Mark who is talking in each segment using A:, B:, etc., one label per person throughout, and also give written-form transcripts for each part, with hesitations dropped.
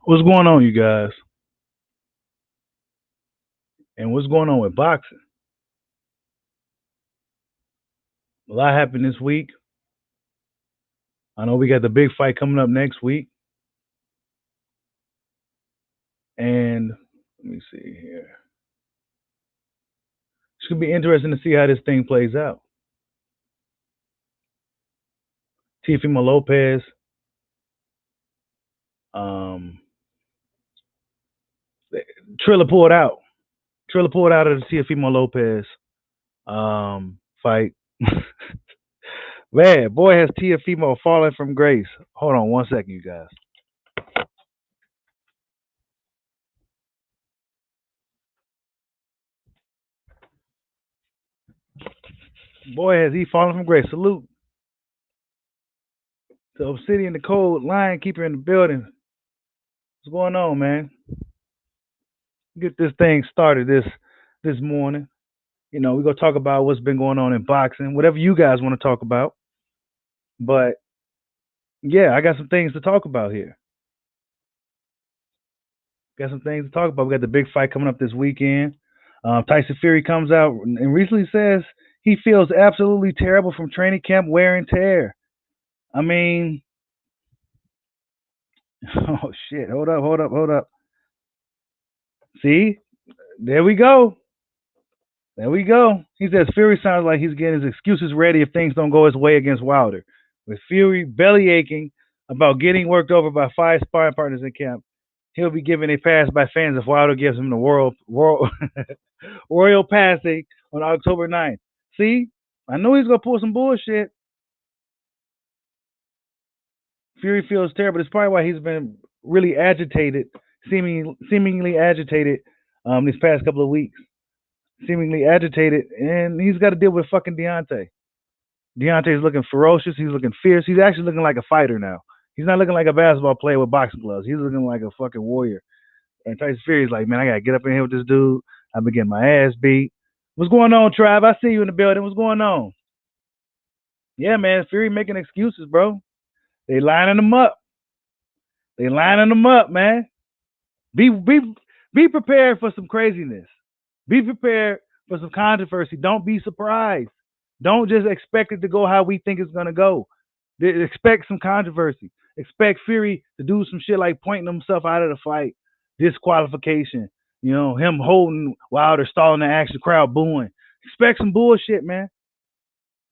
A: What's going on, you guys? And what's going on with boxing? A lot happened this week. I know we got the big fight coming up next week. And let me see here. It's going to be interesting to see how this thing plays out. Teofimo Lopez, um, Triller pulled out. Triller pulled out of the Teofimo Lopez fight. Man, boy, has Teofimo fallen from grace. Hold on one second, you guys. Boy, has he fallen from grace. Salute to Obsidian, the Cold Lion Keeper in the building. What's going on, man? Get this thing started this morning. You know, we're gonna talk about what's been going on in boxing, whatever you guys want to talk about. But yeah, I got some things to talk about here. Got some things to talk about. We got the big fight coming up this weekend. Tyson Fury comes out and recently says he feels absolutely terrible from training camp wear and tear. I mean, oh shit! Hold up. See, there we go. There we go. He says Fury sounds like he's getting his excuses ready if things don't go his way against Wilder. With Fury belly aching about getting worked over by 5 sparring partners in camp, he'll be given a pass by fans if Wilder gives him the royal passing on October 9th. See, I know he's gonna pull some bullshit. Fury feels terrible. That's probably why he's been really agitated, seemingly agitated, these past couple of weeks. Seemingly agitated, and he's got to deal with fucking Deontay. Deontay's looking ferocious. He's looking fierce. He's actually looking like a fighter now. He's not looking like a basketball player with boxing gloves. He's looking like a fucking warrior. And Tyson Fury's like, man, I gotta get up in here with this dude. I've been getting my ass beat. What's going on, Trav? I see you in the building. What's going on? Yeah, man, Fury making excuses, bro. They lining them up. They lining them up, man. Be prepared for some craziness. Be prepared for some controversy. Don't be surprised. Don't just expect it to go how we think it's gonna go. Expect some controversy. Expect Fury to do some shit like pointing himself out of the fight, disqualification. You know, him holding Wilder, stalling the action, crowd booing. Expect some bullshit, man.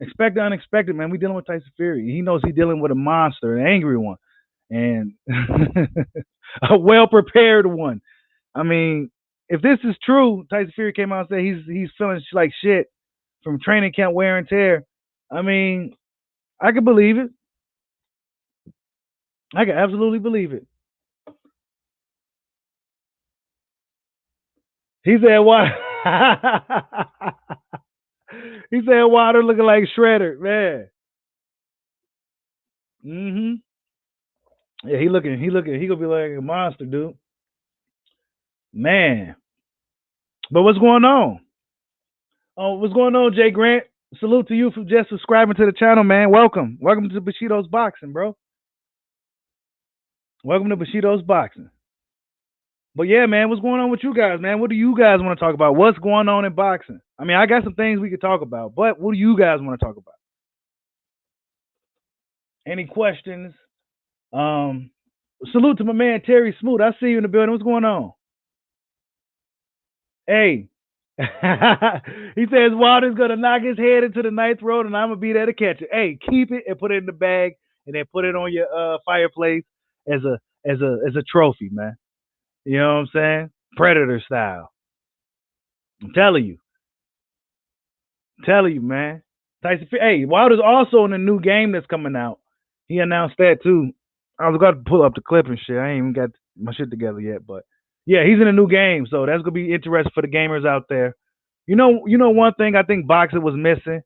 A: Expect the unexpected, man. We dealing with Tyson Fury. He knows he's dealing with a monster, an angry one, and a well prepared one. I mean, if this is true, Tyson Fury came out and said he's feeling like shit from training camp wear and tear. I mean, I can believe it. I can absolutely believe it. He said what? He said Water looking like Shredder, man. Yeah, he gonna be like a monster, dude. Man. But what's going on? Oh, what's going on, Jay Grant? Salute to you for just subscribing to the channel, man. Welcome. Welcome to Bushido's Boxing, bro. Welcome to Bushido's Boxing. But yeah, man, what's going on with you guys, man? What do you guys want to talk about? What's going on in boxing? I mean, I got some things we could talk about, but what do you guys want to talk about? Any questions? Salute to my man Terry Smoot. I see you in the building. What's going on? Hey. He says Wilder's gonna knock his head into the ninth road and I'm gonna be there to catch it. Hey, keep it and put it in the bag and then put it on your fireplace as a trophy, man. You know what I'm saying? Predator style. I'm telling you, man. Tyson, hey, Wilder's also in a new game that's coming out. He announced that too. I was about to pull up the clip and shit. I ain't even got my shit together yet, but yeah, he's in a new game, so that's gonna be interesting for the gamers out there. You know, one thing I think boxing was missing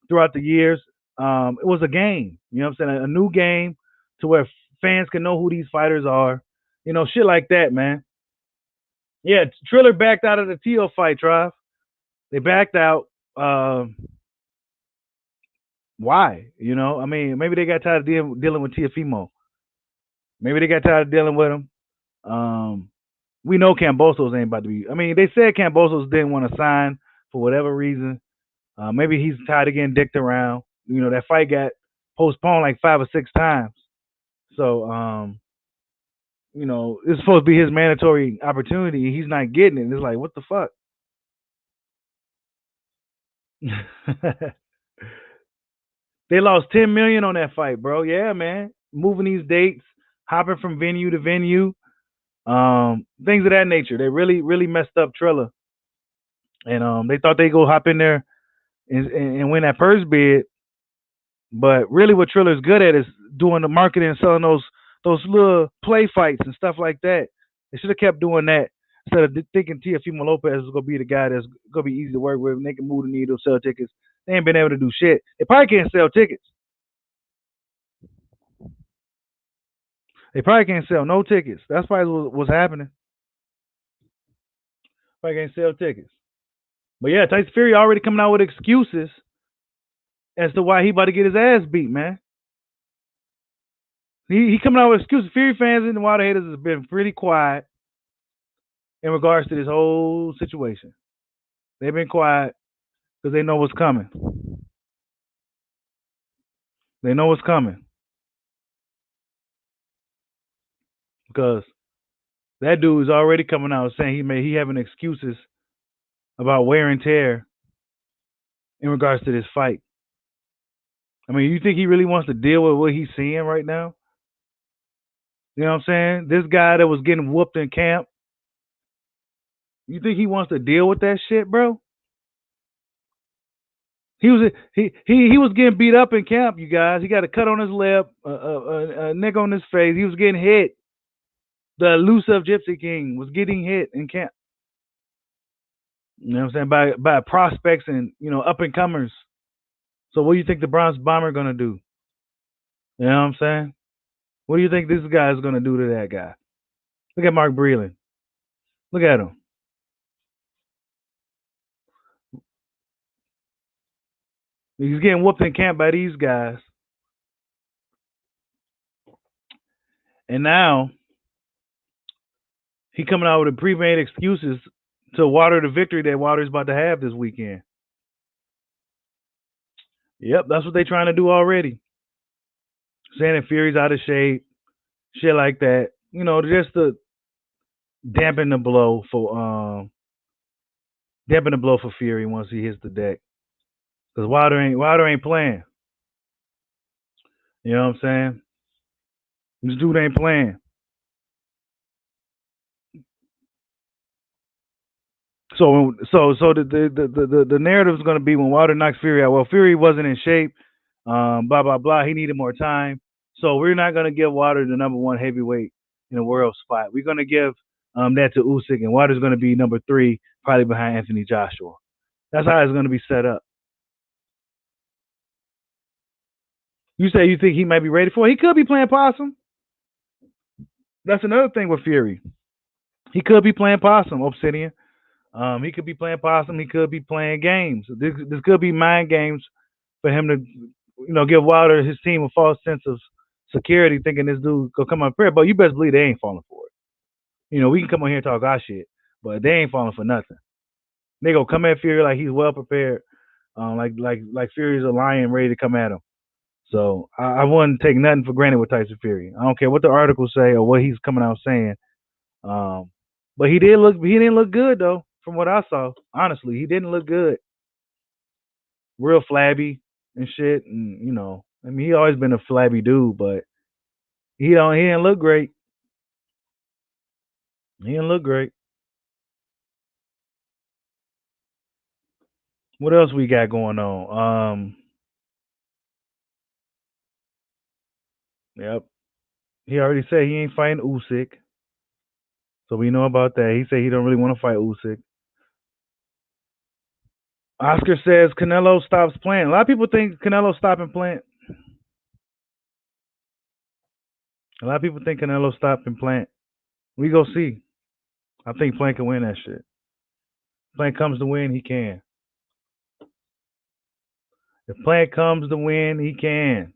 A: throughout the years. It was a game. You know what I'm saying? A new game to where fans can know who these fighters are. You know, shit like that, man. Yeah, Triller backed out of the Tio fight, Trav. They backed out. Why? You know, I mean, maybe they got tired of dealing with Teofimo. Maybe they got tired of dealing with him. Um, we know Cambosos ain't about to be. I mean, they said Cambosos didn't want to sign for whatever reason. Maybe he's tired of getting dicked around. That fight got postponed like 5 or 6 times. So, it's supposed to be his mandatory opportunity. He's not getting it. It's like, what the fuck? They lost 10 million on that fight, bro. Yeah, man. Moving these dates, hopping from venue to venue, things of that nature. They really, really messed up Triller, and they thought they go hop in there and win that purse bid. But really, what Triller's good at is doing the marketing and selling those little play fights and stuff like that. They should have kept doing that instead of thinking Teofimo Lopez is gonna be the guy that's gonna be easy to work with and they can move the needle, sell tickets. They ain't been able to do shit. They probably can't sell tickets. They probably can't sell no tickets. That's probably what's happening. Probably can't sell tickets. But yeah, Tyson Fury already coming out with excuses as to why he about to get his ass beat, man. He coming out with excuses. Fury fans and the Wilder haters has been pretty quiet in regards to this whole situation. They've been quiet because they know what's coming. They know what's coming because that dude is already coming out saying he having excuses about wear and tear in regards to this fight. I mean, you think he really wants to deal with what he's seeing right now? You know what I'm saying? This guy that was getting whooped in camp. You think he wants to deal with that shit, bro? He was getting beat up in camp, you guys. He got a cut on his lip, a nick on his face. He was getting hit. The elusive Gypsy King was getting hit in camp. You know what I'm saying? By prospects and up and comers. So what do you think the Bronx Bomber gonna do? You know what I'm saying? What do you think this guy is gonna do to that guy? Look at Mark Breland. Look at him. He's getting whooped in camp by these guys. And now he coming out with pre-made excuses to water the victory that Wilder's about to have this weekend. Yep, that's what they're trying to do already. Saying that Fury's out of shape, shit like that. Just to dampen the blow for Fury once he hits the deck. Because Wilder ain't playing. You know what I'm saying? This dude ain't playing. So the narrative is going to be when Wilder knocks Fury out. Well, Fury wasn't in shape. Blah blah blah. He needed more time. So we're not going to give Wilder the number one heavyweight in the world spot. We're going to give that to Usyk, and Wilder's going to be number 3, probably behind Anthony Joshua. That's how it's going to be set up. You say you think he might be ready for it? He could be playing possum. That's another thing with Fury. He could be playing possum, Obsidian. He could be playing possum. He could be playing games. This could be mind games for him to, give Wilder his team a false sense of security, thinking this dude could come up here. But you best believe they ain't falling for it. We can come on here and talk our shit, but they ain't falling for nothing. They gonna come at Fury like he's well prepared, like Fury's a lion ready to come at him. So I wouldn't take nothing for granted with Tyson Fury. I don't care what the articles say or what he's coming out saying. But he didn't look good though, from what I saw. Honestly, he didn't look good. Real flabby and shit, and I mean, he always been a flabby dude, but he didn't look great. He didn't look great. What else we got going on? Yep. He already said he ain't fighting Usyk. So we know about that. He said he don't really want to fight Usyk. Oscar says Canelo stops playing. A lot of people think Canelo stopping playing. A lot of people think Canelo stopping playing. We go see. I think Plant can win that shit. Plant comes to win, he can. If Plant comes to win, he can.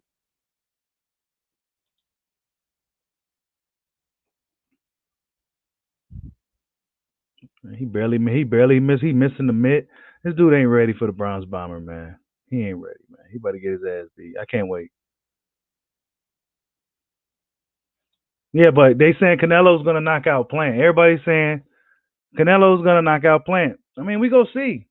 A: He missing the mitt. This dude ain't ready for the bronze bomber, man. He ain't ready, man. He about to get his ass beat. I can't wait. Yeah, but they saying Canelo's gonna knock out Plant. Everybody's saying Canelo's gonna knock out Plant. I mean, we go see.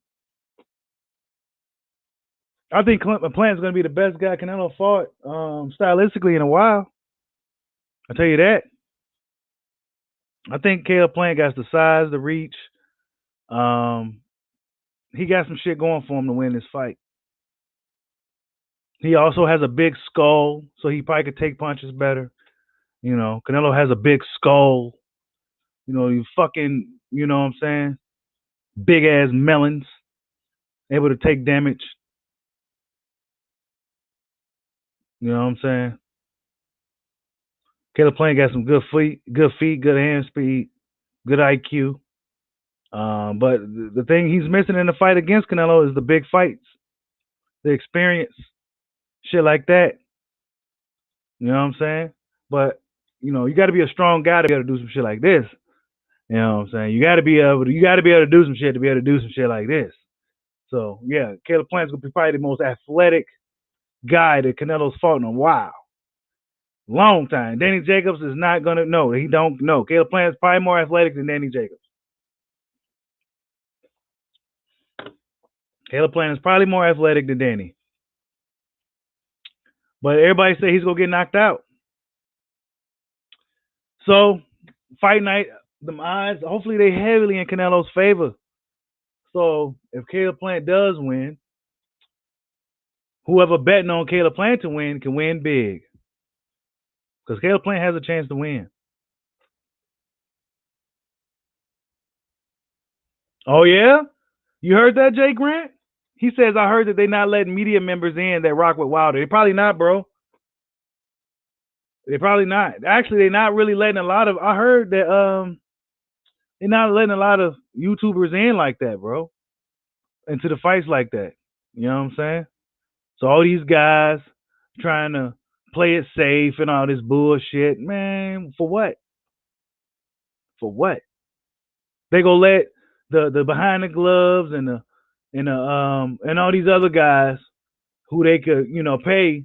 A: I think Plant's gonna be the best guy Canelo fought stylistically in a while. I tell you that. I think Caleb Plant got the size, the reach. Um, he got some shit going for him to win this fight. He also has a big skull, so he probably could take punches better. You know, Canelo has a big skull. You know, you fucking, you know what I'm saying? Big ass melons, able to take damage. You know what I'm saying? Caleb Plant got some good feet, good hand speed, good IQ. But the thing he's missing in the fight against Canelo is the big fights, the experience, shit like that. You know what I'm saying? But you know, you got to be a strong guy to be able to do some shit like this. You know what I'm saying? You got to be able to do some shit to be able to do some shit like this. So yeah, Caleb Plant's gonna be probably the most athletic guy that Canelo's fought in a while, long time. Danny Jacobs is not gonna know. He don't know. Caleb Plant's probably more athletic than Danny Jacobs. Caleb Plant is probably more athletic than Danny. But everybody say he's gonna get knocked out. So fight night, the odds, hopefully they heavily in Canelo's favor. So if Caleb Plant does win, whoever betting on Caleb Plant to win can win big. Because Caleb Plant has a chance to win. Oh yeah? You heard that, Jay Grant? He says, I heard that they're not letting media members in that rock with Wilder. They probably not, bro. They're probably not. Actually, they're not really letting a lot of. I heard that they're not letting a lot of YouTubers in like that, bro. Into the fights like that. You know what I'm saying? So all these guys trying to play it safe and all this bullshit, man. For what? For what? They gonna let the behind the gloves and all these other guys who they could pay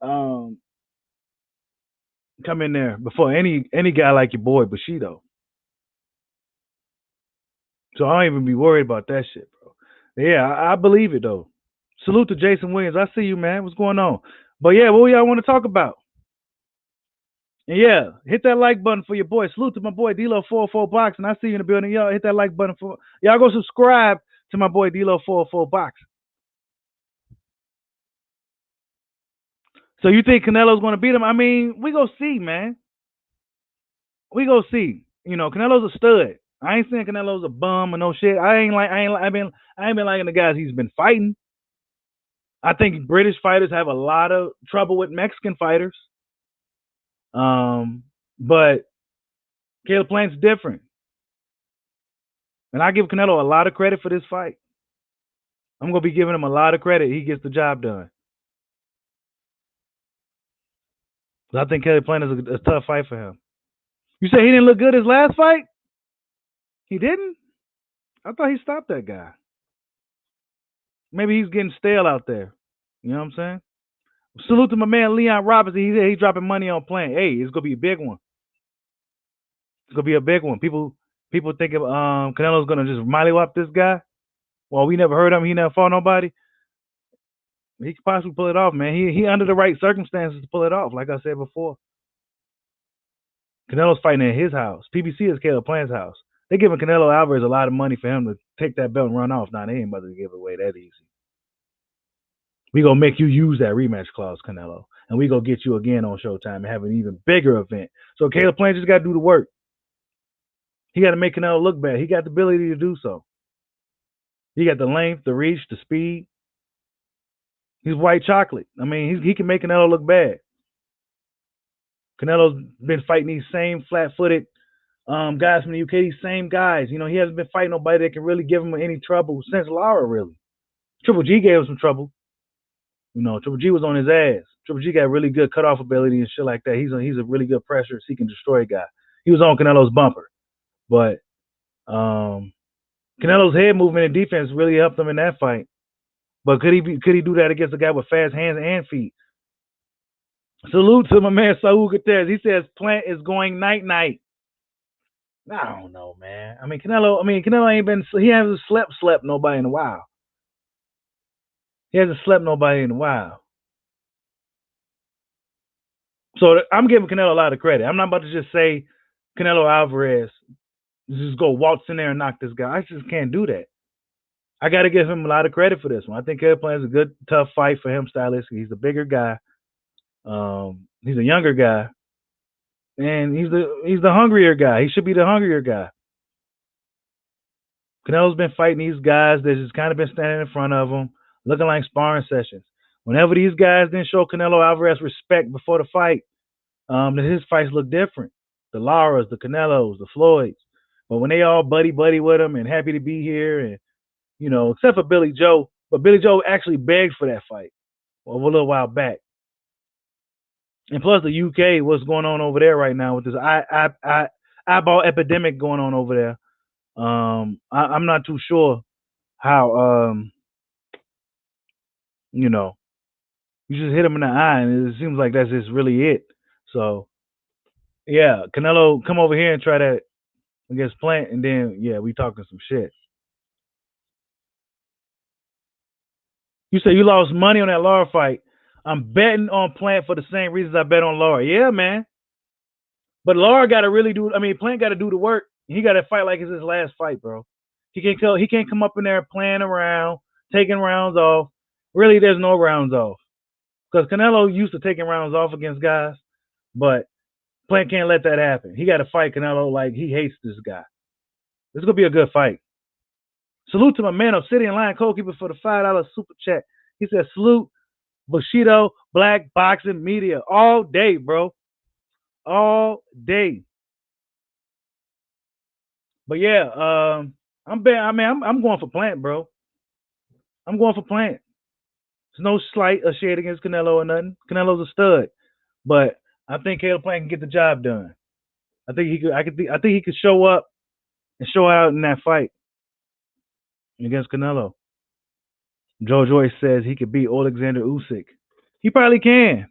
A: um come in there before any guy like your boy Bushido. So I don't even be worried about that shit, bro. Yeah, I believe it though. Salute to Jason Williams. I see you, man. What's going on? But yeah, what y'all want to talk about? And yeah, hit that like button for your boy. Salute to my boy D-Lo 404 Boxing. I see you in the building. Y'all hit that like button for y'all. Go subscribe to my boy D-Lo 404 Boxing. So you think Canelo's going to beat him? I mean, we go see, man. We go see. You know, Canelo's a stud. I ain't saying Canelo's a bum or no shit. I ain't been liking the guys he's been fighting. I think British fighters have a lot of trouble with Mexican fighters. But Caleb Plant's different. And I give Canelo a lot of credit for this fight. I'm going to be giving him a lot of credit. He gets the job done. I think Caleb Plant is a tough fight for him. You say he didn't look good his last fight? He didn't? I thought he stopped that guy. Maybe he's getting stale out there. You know what I'm saying? Salute to my man Leon Robinson. He said he's dropping money on Plant. Hey, it's gonna be a big one. It's gonna be a big one. People think Canelo's gonna just mollywop this guy. Well, we never heard of him. He never fought nobody. He could possibly pull it off, man. He under the right circumstances to pull it off. Like I said before, Canelo's fighting at his house. PBC is Caleb Plant's house. They're giving Canelo Alvarez a lot of money for him to take that belt and run off. Now they ain't about to give it away that easy. We gonna make you use that rematch clause, Canelo, and we gonna get you again on Showtime and have an even bigger event. So Caleb Plant just got to do the work. He got to make Canelo look bad. He got the ability to do so. He got the length, the reach, the speed. He's white chocolate. I mean, he can make Canelo look bad. Canelo's been fighting these same flat-footed guys from the UK, these same guys. You know, he hasn't been fighting nobody that can really give him any trouble since Lara, really. Triple G gave him some trouble. You know, Triple G was on his ass. Triple G got really good cutoff ability and shit like that. He's a really good pressure seeking destroy guy. He was on Canelo's bumper. But Canelo's head movement and defense really helped him in that fight. But could he do that against a guy with fast hands and feet? Salute to my man Saul Cortez. He says Plant is going night night. I don't know, man. Canelo ain't been. He hasn't slept nobody in a while. He hasn't slept nobody in a while. So I'm giving Canelo a lot of credit. I'm not about to just say Canelo Alvarez just go waltz in there and knock this guy. I just can't do that. I got to give him a lot of credit for this one. I think Caleb Plant's a good, tough fight for him stylistically. He's a bigger guy. He's a younger guy, and he's the hungrier guy. He should be the hungrier guy. Canelo's been fighting these guys that just kind of been standing in front of him, looking like sparring sessions. Whenever these guys didn't show Canelo Alvarez respect before the fight, his fights look different. The Laras, the Canelos, the Floyds. But when they all buddy with him and happy to be here, and except for Billy Joe, but Billy Joe actually begged for that fight a little while back. And plus the UK, what's going on over there right now with this eyeball epidemic going on over there. I'm not too sure how you just hit him in the eye, and it seems like that's just really it. So yeah, Canelo, come over here and try that against Plant, and then we talking some shit. You say you lost money on that Lara fight. I'm betting on Plant for the same reasons I bet on Lara. Yeah, man. But Lara got to really do. Plant got to do the work. He got to fight like it's his last fight, bro. He can't come up in there playing around, taking rounds off. Really, there's no rounds off because Canelo used to taking rounds off against guys, but Plant can't let that happen. He got to fight Canelo like he hates this guy. This is gonna be a good fight. Salute to my man Obsidian Lion Codekeeper for the $5 super chat. He said, salute Bushido Black Boxing Media all day, bro. All day. But yeah, I'm going for Plant, bro. I'm going for Plant. There's no slight or shade against Canelo or nothing. Canelo's a stud, but I think Caleb Plant can get the job done. I think he could. I think he could show up and show out in that fight against Canelo. Joe Joyce says he could beat Alexander Usyk. He probably can.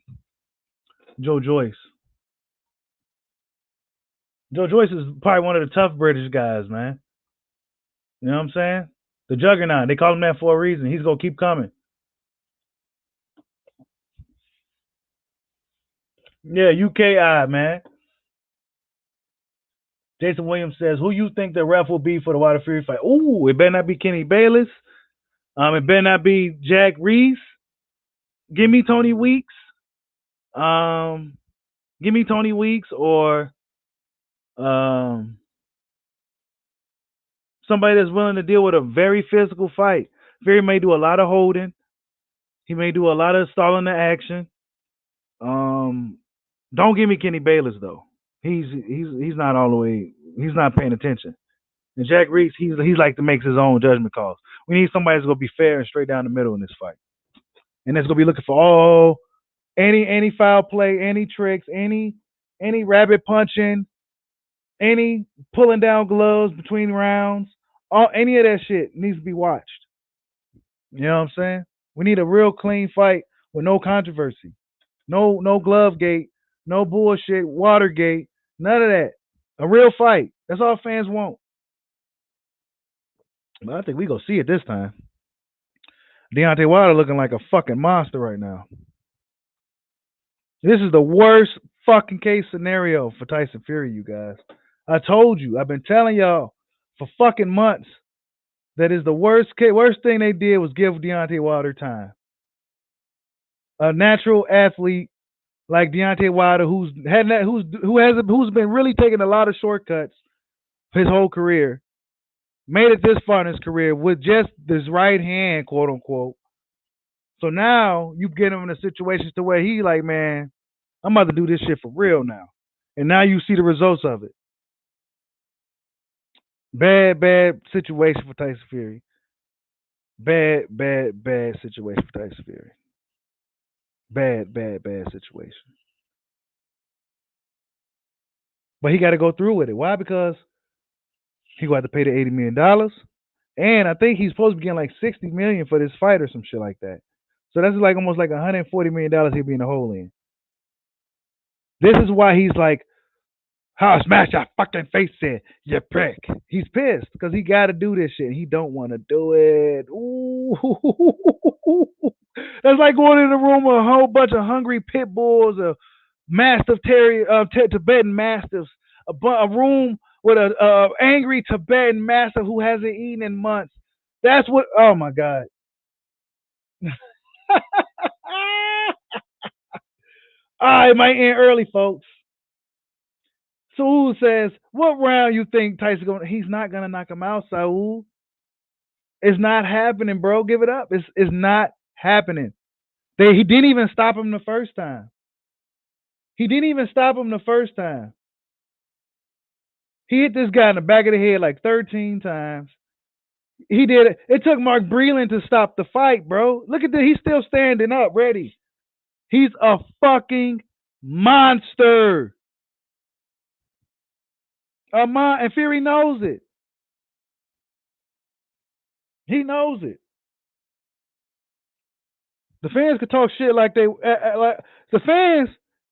A: Joe Joyce. Joe Joyce is probably one of the tough British guys, man. You know what I'm saying? The juggernaut. They call him that for a reason. He's going to keep coming. Yeah, UKI, man. Jason Williams says, who you think the ref will be for the Wilder Fury fight? Ooh, it better not be Kenny Bayless. It better not be Jack Reese. Give me Tony Weeks. Give me Tony Weeks or somebody that's willing to deal with a very physical fight. Fury may do a lot of holding. He may do a lot of stalling the action. Don't give me Kenny Bayless though. He's not all the way. He's not paying attention. And Jack Reese, he's like to make his own judgment calls. We need somebody that's gonna be fair and straight down the middle in this fight, and that's gonna be looking for any foul play, any tricks, any rabbit punching, any pulling down gloves between rounds. Any of that shit needs to be watched. You know what I'm saying? We need a real clean fight with no controversy, no glove gate, no bullshit, Watergate, none of that. A real fight. That's all fans want. But I think we gonna see it this time. Deontay Wilder looking like a fucking monster right now. This is the worst fucking case scenario for Tyson Fury, you guys. I told you. I've been telling y'all for fucking months that is the worst thing they did was give Deontay Wilder time. A natural athlete like Deontay Wilder, who's been really taking a lot of shortcuts his whole career, made it this far in his career with just this right hand, quote unquote. So now you get him in a situation to where he like, man, I'm about to do this shit for real now. And now you see the results of it. Bad situation for Tyson Fury. Bad situation for Tyson Fury. Bad situation. But he got to go through with it. Why? Because He gonna have to pay the $80 million. And I think he's supposed to be getting like $60 million for this fight or some shit like that. So that's like almost like $140 million he'll be in the hole in. This is why he's like, how smash that fucking face in, you prick. He's pissed because he got to do this shit. He don't want to do it. Ooh. That's like going in a room with a whole bunch of hungry pit bulls, a mastiff Tibetan mastiffs, a room with a angry Tibetan mastiff who hasn't eaten in months. That's what. Oh my god. It might end early, folks. Saul says, "What round you think Tyson going? He's not gonna knock him out, Saul. It's not happening, bro. Give it up. It's not happening. He didn't even stop him the first time. He didn't even stop him the first time. He hit this guy in the back of the head like 13 times. He did it. It took Mark Breland to stop the fight, bro. Look at that. He's still standing up, ready. He's a fucking monster. And Fury knows it. He knows it. The fans could talk shit like the fans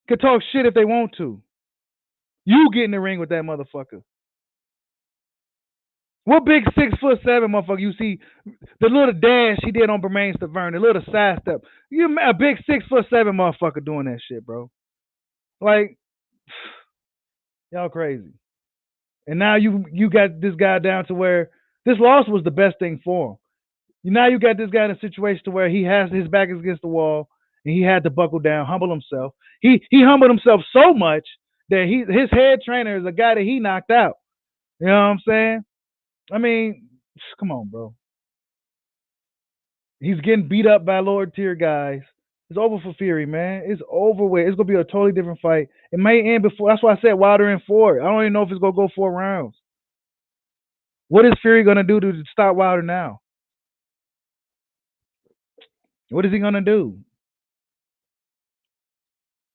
A: could talk shit if they want to. You get in the ring with that motherfucker. What big 6'7" motherfucker you see? The little dash he did on Bermain Stavern, the little side step. You a big 6'7" motherfucker doing that shit, bro. Like, y'all crazy. And now you got this guy down to where this loss was the best thing for him. Now you got this guy in a situation to where he has his back against the wall and he had to buckle down, humble himself. He humbled himself so much that his head trainer is a guy that he knocked out. You know what I'm saying? I mean, come on, bro. He's getting beat up by lower tier guys. It's over for Fury, man. It's over with. It's gonna be a totally different fight. It may end before. That's why I said Wilder in 4. I don't even know if it's gonna go 4 rounds. What is Fury gonna do to stop Wilder now? What is he gonna do?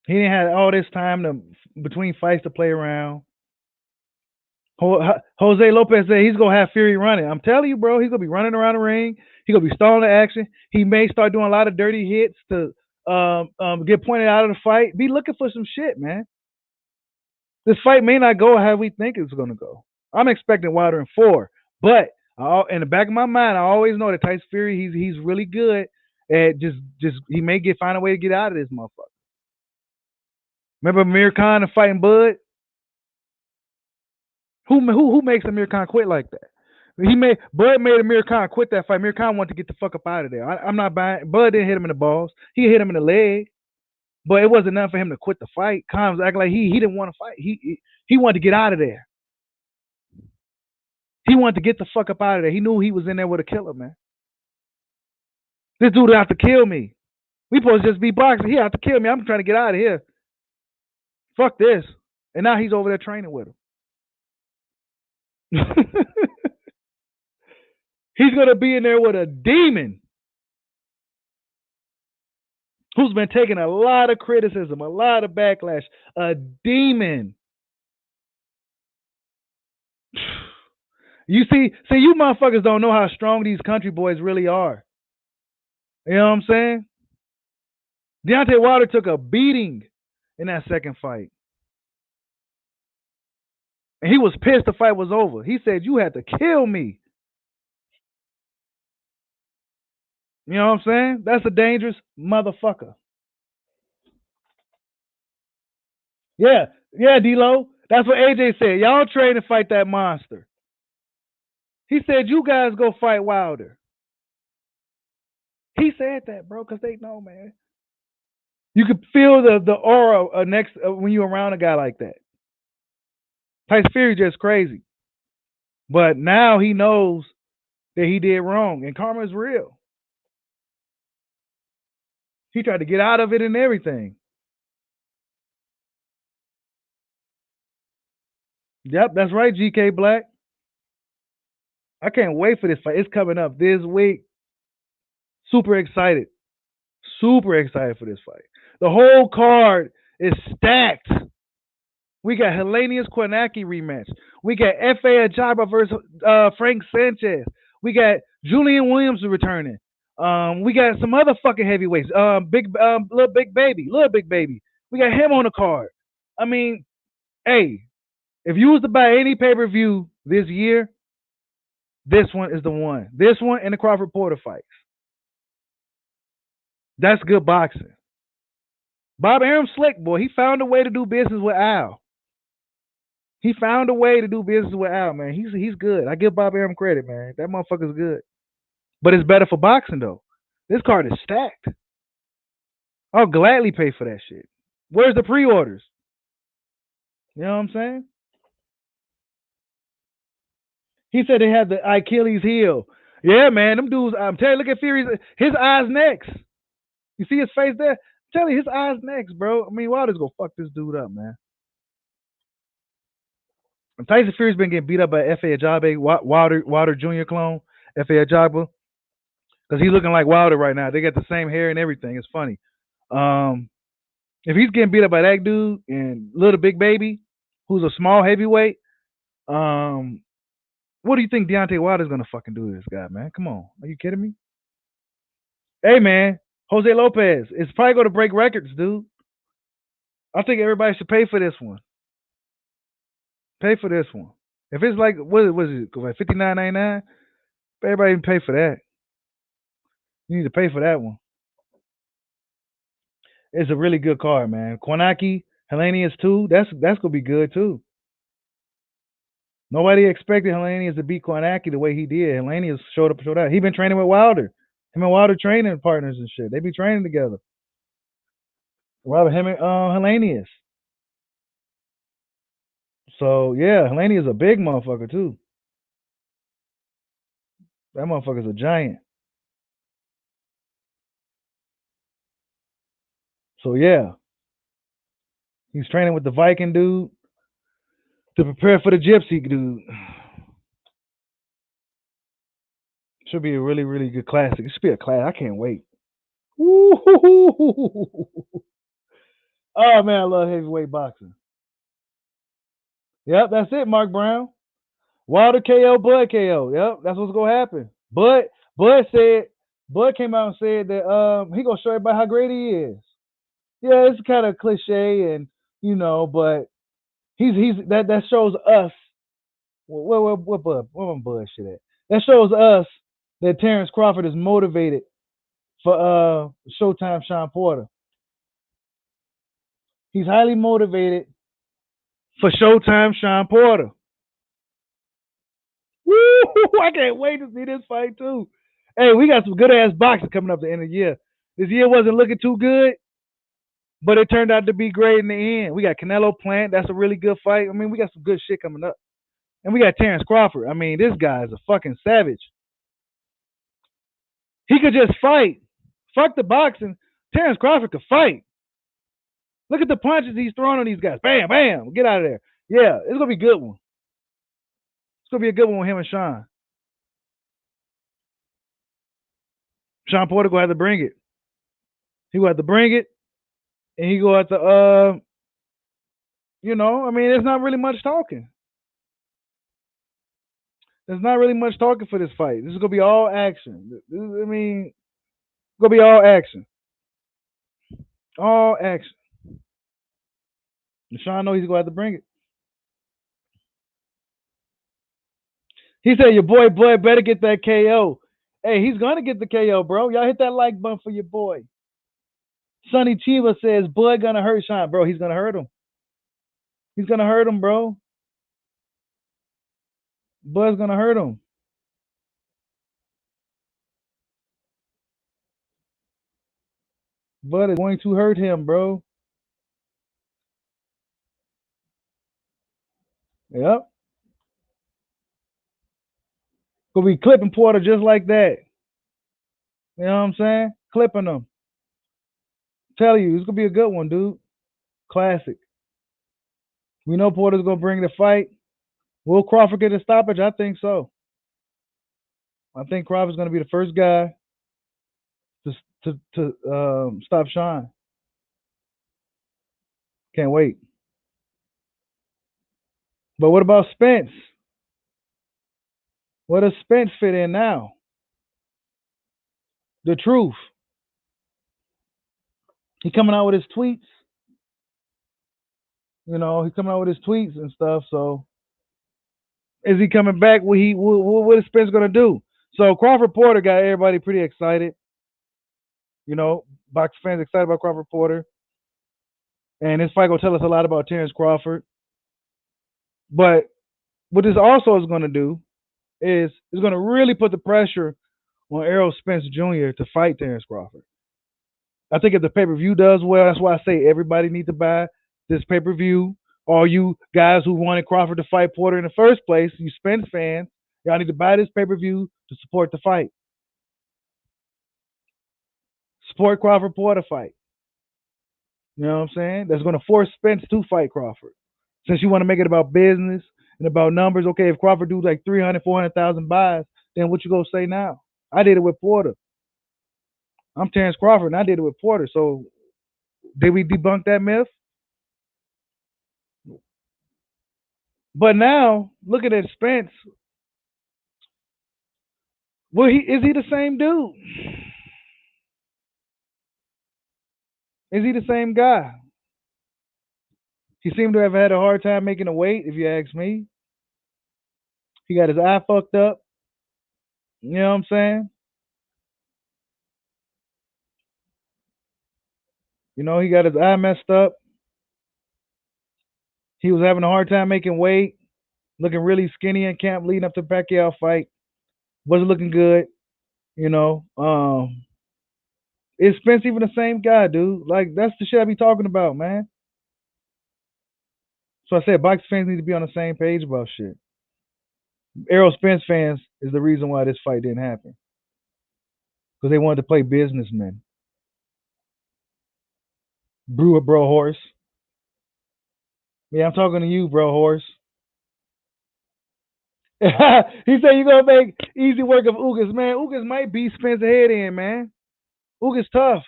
A: He didn't have all this time between fights to play around. Jose Lopez said he's gonna have Fury running. I'm telling you, bro, he's gonna be running around the ring. He's gonna be stalling the action. He may start doing a lot of dirty hits to get pointed out of the fight. Be looking for some shit, man. This fight may not go how we think it's gonna go. I'm expecting Wilder in 4, but in the back of my mind, I always know that Tyson Fury, he's really good at just he may find a way to get out of this motherfucker. Remember Amir Khan and fighting Bud? Who makes Amir Khan quit like that? Bud made Amir Khan quit that fight. Amir Khan wanted to get the fuck up out of there. I'm not buying. Bud didn't hit him in the balls. He hit him in the leg, but it wasn't enough for him to quit the fight. Khan was acting like he didn't want to fight. He wanted to get out of there. He wanted to get the fuck up out of there. He knew he was in there with a killer, man. This dude out to kill me. We supposed to just be boxing. He out to kill me. I'm trying to get out of here. Fuck this. And now he's over there training with him. He's going to be in there with a demon who's been taking a lot of criticism, a lot of backlash. A demon. You see, you motherfuckers don't know how strong these country boys really are. You know what I'm saying? Deontay Wilder took a beating in that second fight. And he was pissed the fight was over. He said, you had to kill me. You know what I'm saying? That's a dangerous motherfucker. Yeah, D-Lo. That's what AJ said. Y'all train to fight that monster. He said, you guys go fight Wilder. He said that, bro, because they know, man. You could feel the aura when you're around a guy like that. Tyson Fury just crazy. But now he knows that he did wrong, and karma is real. He tried to get out of it and everything. Yep, that's right, GK Black. I can't wait for this fight. It's coming up this week. Super excited. Super excited for this fight. The whole card is stacked We got Helenius Kornacki rematch. We got F.A. Ajagba versus Frank Sanchez. We got Julian Williams returning. We got some other fucking heavyweights. Little Big Baby. We got him on the card. I mean, hey, if you was to buy any pay-per-view this year, this one is the one. This one and the Crawford Porter fights. That's good boxing. Bob Arum slick, boy. He found a way to do business with Al. He found a way to do business with Al, man. He's good. I give Bob Arum credit, man. That motherfucker's good. But it's better for boxing, though. This card is stacked. I'll gladly pay for that shit. Where's the pre-orders? You know what I'm saying? He said they had the Achilles heel. Yeah, man. Them dudes, I'm telling you, look at Fury's. His eyes next. You see his face there? I'm telling you, his eyes next, bro. I mean, Wilder's gonna fuck this dude up, man. And Tyson Fury's been getting beat up by F.A. Ajagba, Wilder Jr. clone, F.A. Ajagba. Because he's looking like Wilder right now. They got the same hair and everything. It's funny. If he's getting beat up by that dude and Little Big Baby, who's a small heavyweight, what do you think Deontay Wilder's gonna fucking do to this guy, man? Come on. Are you kidding me? Hey, man. Jose Lopez. It's probably gonna break records, dude. I think everybody should pay for this one. Pay for this one. If it's like, what was it? Like $59.99? Everybody even pay for that. You need to pay for that one. It's a really good card, man. Kornacki, Helenius too. That's gonna be good too. Nobody expected Helenius to beat Kornacki the way he did. Helenius showed out. He been training with Wilder. Him and Wilder training partners and shit. They be training together. Him and Helenius. So yeah, Helenius is a big motherfucker too. That motherfucker's a giant. So yeah, he's training with the Viking dude to prepare for the Gypsy dude. Should be a really, really good classic. It should be a class. I can't wait. Woo-hoo-hoo-hoo-hoo-hoo. Oh man, I love heavyweight boxing. Yep, that's it, Mark Brown. Wilder KO, Bud KO. Yep, that's what's gonna happen. Bud came out and said that he gonna show everybody how great he is. Yeah, it's kind of cliche and but he's that shows us what Bud shit at. That shows us that Terrence Crawford is motivated for Showtime Sean Porter. He's highly motivated for Showtime Sean Porter. Woo! I can't wait to see this fight too. Hey, we got some good ass boxing coming up at the end of the year. This year wasn't looking too good, but it turned out to be great in the end. We got Canelo Plant. That's a really good fight. I mean, we got some good shit coming up. And we got Terrence Crawford. I mean, this guy is a fucking savage. He could just fight. Fuck the boxing. Terrence Crawford could fight. Look at the punches he's throwing on these guys. Bam, bam. Get out of there. Yeah, it's going to be a good one. It's going to be a good one with him and Sean. Sean Porter going to have to bring it. He going to have to bring it. And he going to have to, I mean, there's not really much talking. There's not really much talking for this fight. This is going to be all action. I mean, it's going to be all action. All action. And Sean knows he's going to have to bring it. He said, your boy Bud better get that KO. Hey, he's going to get the KO, bro. Y'all hit that like button for your boy. Sonny Chiva says, Bud going to hurt Sean. Bro, he's going to hurt him. He's going to hurt him, bro. Bud's going to hurt him. Bud is going to hurt him, bro. Yep. Gonna be clipping Porter just like that. You know what I'm saying? Clipping him. Tell you, it's gonna be a good one, dude. Classic. We know Porter's gonna bring the fight. Will Crawford get a stoppage? I think so. I think Crawford's gonna be the first guy to stop Sean. Can't wait. But what about Spence? Where does Spence fit in now? The truth. He coming out with his tweets. He's coming out with his tweets and stuff. So is he coming back? What is Spence gonna do? So Crawford Porter got everybody pretty excited. Box fans excited about Crawford Porter. And this fight gonna tell us a lot about Terrence Crawford. But what this also is gonna do is it's gonna really put the pressure on Errol Spence Jr. to fight Terrence Crawford. I think if the pay-per-view does well, that's why I say everybody needs to buy this pay-per-view. All you guys who wanted Crawford to fight Porter in the first place, you Spence fans, y'all need to buy this pay-per-view to support the fight. Support Crawford Porter fight. You know what I'm saying? That's going to force Spence to fight Crawford. Since you want to make it about business and about numbers, okay, if Crawford do like 300, 400,000 buys, then what you going to say now? I did it with Porter. I'm Terrence Crawford, and I did it with Porter. So did we debunk that myth? But now, looking at Spence, well, is he the same dude? Is he the same guy? He seemed to have had a hard time making a weight, if you ask me. He got his eye fucked up. You know what I'm saying? He got his eye messed up. He was having a hard time making weight, looking really skinny in camp leading up to the Pacquiao fight. Wasn't looking good. Is Spence even the same guy, dude? Like, that's the shit I be talking about, man. So I said box fans need to be on the same page about shit. Errol Spence fans is the reason why this fight didn't happen. Because they wanted to play businessmen. Brewer, bro, horse. Yeah, I'm talking to you, bro, horse. He said you're going to make easy work of Ugas. Man, Ugas might beat Spence head in, man. Ugas tough.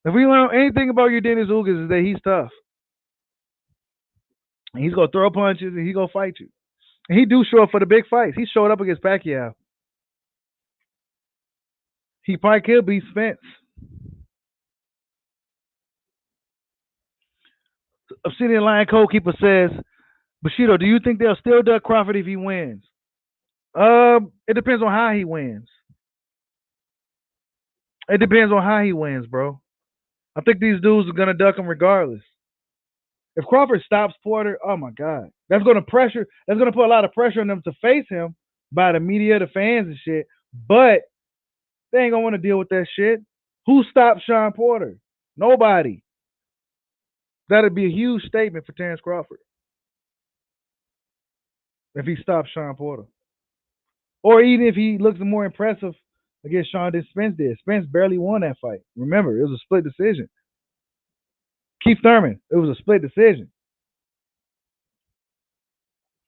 A: If we learn anything about your Dennis Ugas is that he's tough. And he's going to throw punches and he's going to fight you. And he do show up for the big fights. He showed up against Pacquiao. He probably could beat Spence. Obsidian Lion Codekeeper says, Bushido, do you think they'll still duck Crawford if he wins? It depends on how he wins. It depends on how he wins, bro. I think these dudes are gonna duck him regardless. If Crawford stops Porter, oh my God, that's gonna put a lot of pressure on them to face him by the media, the fans, and shit. But they ain't gonna want to deal with that shit. Who stopped Sean Porter? Nobody. That'd be a huge statement for Terrence Crawford if he stops Sean Porter, or even if he looks more impressive against Sean than Spence did. Spence barely won that fight. Remember, it was a split decision. Keith Thurman, it was a split decision.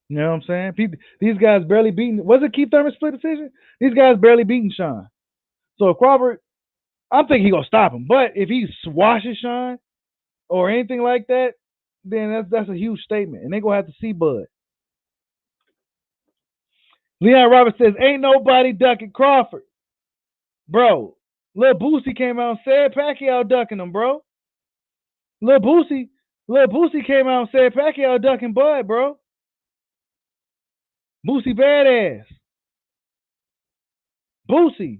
A: You know what I'm saying? These guys barely beating. Was it Keith Thurman's split decision? These guys barely beating Sean. So if Crawford, I'm thinking he's going to stop him. But if he swashes Sean or anything like that, then that's a huge statement. And they're going to have to see Bud. Leon Roberts says, ain't nobody ducking Crawford. Bro, Lil Boosie came out and said Pacquiao ducking him, bro. Lil Boosie came out and said Pacquiao ducking Bud, bro. Boosie badass. Boosie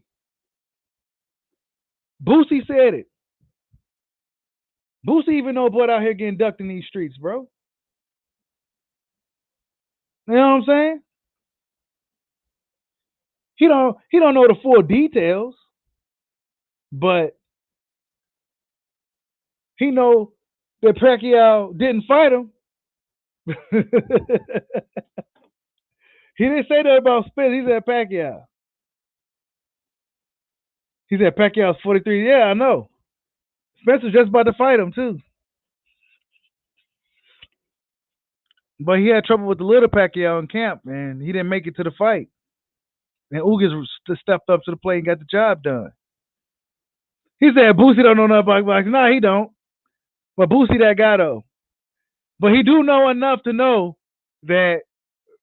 A: said it. Boosie even know Bud out here getting ducked in these streets, bro. You know what I'm saying? He don't know the full details, but he know that Pacquiao didn't fight him. He didn't say that about Spence. He said Pacquiao. He said Pacquiao's 43. Yeah, I know. Spence was just about to fight him too. But he had trouble with the little Pacquiao in camp, and he didn't make it to the fight. And Ugas stepped up to the plate and got the job done. He said Boosie don't know nothing about boxing. Nah, he don't. But Boosie that guy though. But he do know enough to know that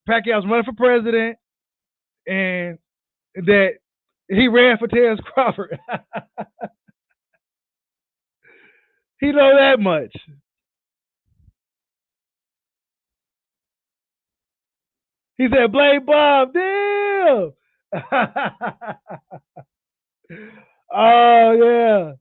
A: Pacquiao's running for president and that he ran for Terrence Crawford. He know that much. He said, "Blame Bob, damn." Oh yeah,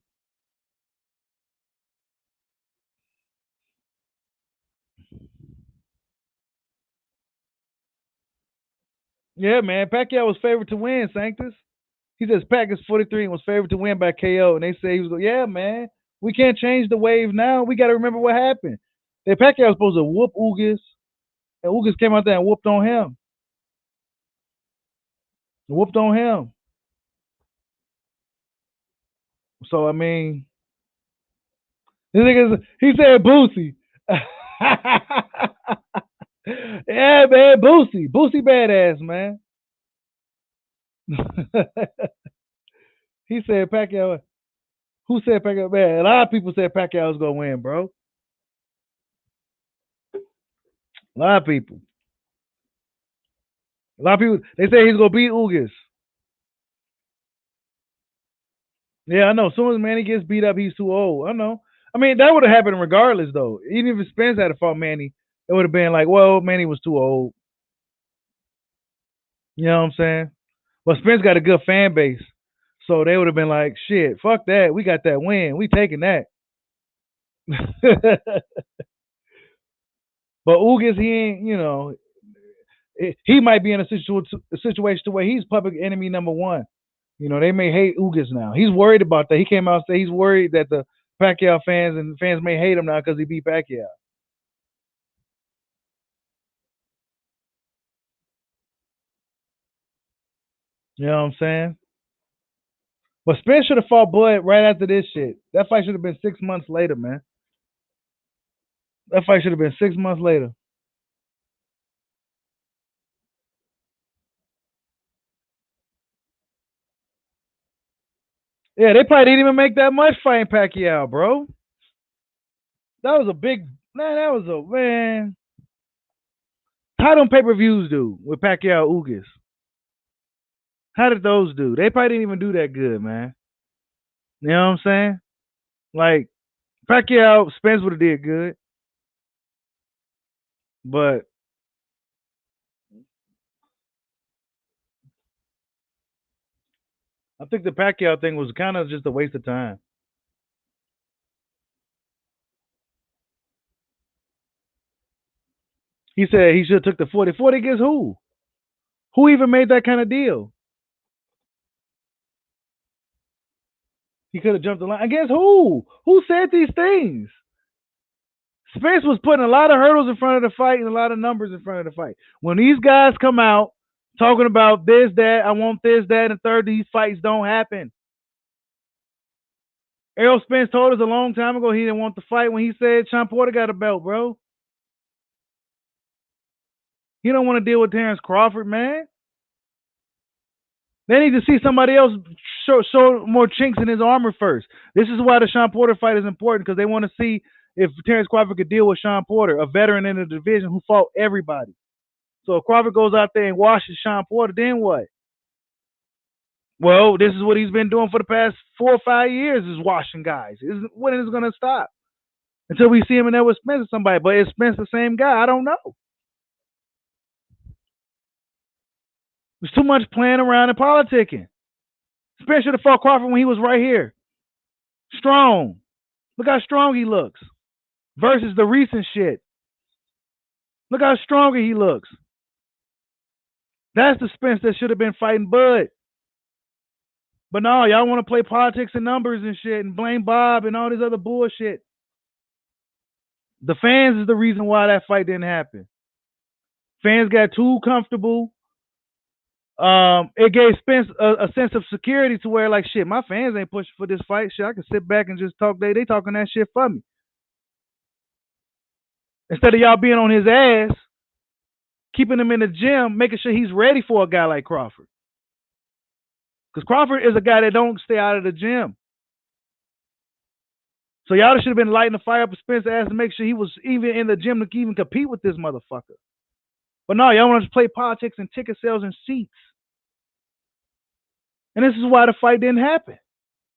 A: yeah, man. Pacquiao was favored to win, Sanctus. He says Pac is 43 and was favored to win by KO, and they say he was. Yeah, man. We can't change the wave now. We got to remember what happened. That Pacquiao was supposed to whoop Ugas, and Ugas came out there and whooped on him. Whooped on him. So I mean, he said Boosie. Yeah, man, Boosie badass, man. He said Pacquiao. Who said Pacquiao? Man, a lot of people said Pacquiao was gonna win, bro. A lot of people. A lot of people. They say he's gonna beat Ugas. Yeah, I know. As soon as Manny gets beat up, he's too old. I know. I mean, that would have happened regardless, though. Even if Spence had fought Manny, it would have been like, well, Manny was too old. You know what I'm saying? But Spence got a good fan base, so they would have been like, shit, fuck that. We got that win. We taking that. But Ugas, he ain't. He might be in a situation to where he's public enemy number one. They may hate Ugas now. He's worried about that. He came out and said he's worried that the Pacquiao fans may hate him now because he beat Pacquiao. You know what I'm saying? But Spence should have fought Bud right after this shit. That fight should have been 6 months later, man. That fight should have been 6 months later. Yeah, they probably didn't even make that much fighting Pacquiao, bro. That was a big man. That was a man. How them pay per views do with Pacquiao Ugas? How did those do? They probably didn't even do that good, man. You know what I'm saying? Like Pacquiao, Spence would have did good, but I think the Pacquiao thing was kind of just a waste of time. He said he should have took the 40. 40 against who? Who even made that kind of deal? He could have jumped the line. Against who? Who said these things? Spence was putting a lot of hurdles in front of the fight and a lot of numbers in front of the fight. When these guys come out talking about this, that, I want this, that, and the third, these fights don't happen. Errol Spence told us a long time ago he didn't want the fight when he said Sean Porter got a belt, bro. He don't want to deal with Terrence Crawford, man. They need to see somebody else show more chinks in his armor first. This is why the Sean Porter fight is important because they want to see if Terrence Crawford could deal with Sean Porter, a veteran in the division who fought everybody. So if Crawford goes out there and washes Sean Porter, then what? Well, this is what he's been doing for the past 4 or 5 years is washing guys. When is it going to stop? Until we see him in there with Spence or somebody. But is Spence the same guy? I don't know. There's too much playing around and politicking. Spence should have fought Crawford when he was right here. Strong. Look how strong he looks. Versus the recent shit. Look how stronger he looks. That's the Spence that should have been fighting Bud. But no, y'all want to play politics and numbers and shit and blame Bob and all this other bullshit. The fans is the reason why that fight didn't happen. Fans got too comfortable. It gave Spence a sense of security to where, like, shit, my fans ain't pushing for this fight. Shit, I can sit back and just talk. They talking that shit for me. Instead of y'all being on his ass, keeping him in the gym, making sure he's ready for a guy like Crawford. Because Crawford is a guy that don't stay out of the gym. So y'all should have been lighting the fire up with Spence's ass to make sure he was even in the gym to even compete with this motherfucker. But no, y'all want to play politics and ticket sales and seats. And this is why the fight didn't happen.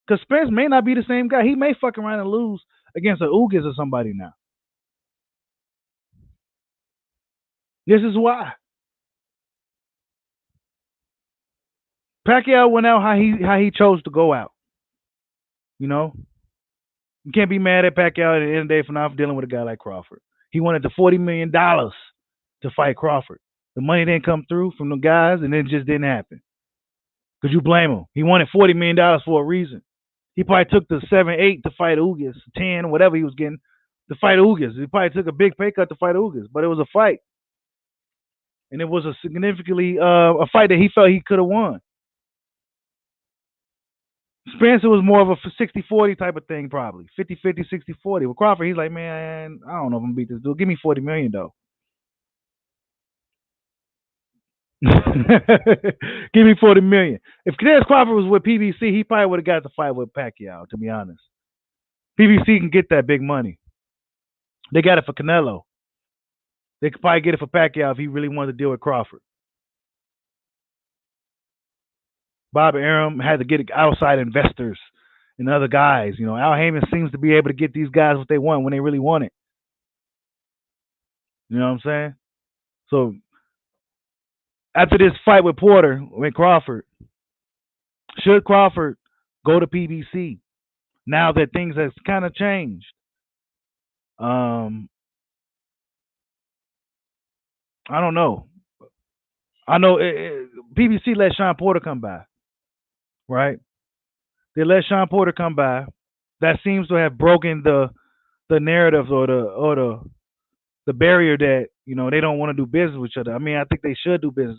A: Because Spence may not be the same guy. He may fuck around and lose against a Ugas or somebody now. This is why. Pacquiao went out how he chose to go out. You know? You can't be mad at Pacquiao at the end of the day for not dealing with a guy like Crawford. He wanted the $40 million to fight Crawford. The money didn't come through from the guys, and it just didn't happen. Could you blame him? He wanted $40 million for a reason. He probably took the 7-8 to fight Ugas, 10, whatever he was getting, to fight Ugas. He probably took a big pay cut to fight Ugas, but it was a fight. And it was a significantly a fight that he felt he could have won. Spencer was more of a 60-40 type of thing, probably 50-50, 60-40. With Crawford, he's like, man, I don't know if I'm gonna beat this dude. Give me $40 million though. Give me $40 million. If Crawford was with PBC, he probably would have got the fight with Pacquiao. To be honest, PBC can get that big money. They got it for Canelo. They could probably get it for Pacquiao if he really wanted to deal with Crawford. Bob Arum had to get outside investors and other guys. You know, Al Heyman seems to be able to get these guys what they want when they really want it. You know what I'm saying? So after this fight with Crawford, should Crawford go to PBC now that things have kind of changed? I don't know. I know PBC let Sean Porter come by, right? They let Sean Porter come by. That seems to have broken the narrative or the barrier that they don't want to do business with each other. I mean, I think they should do business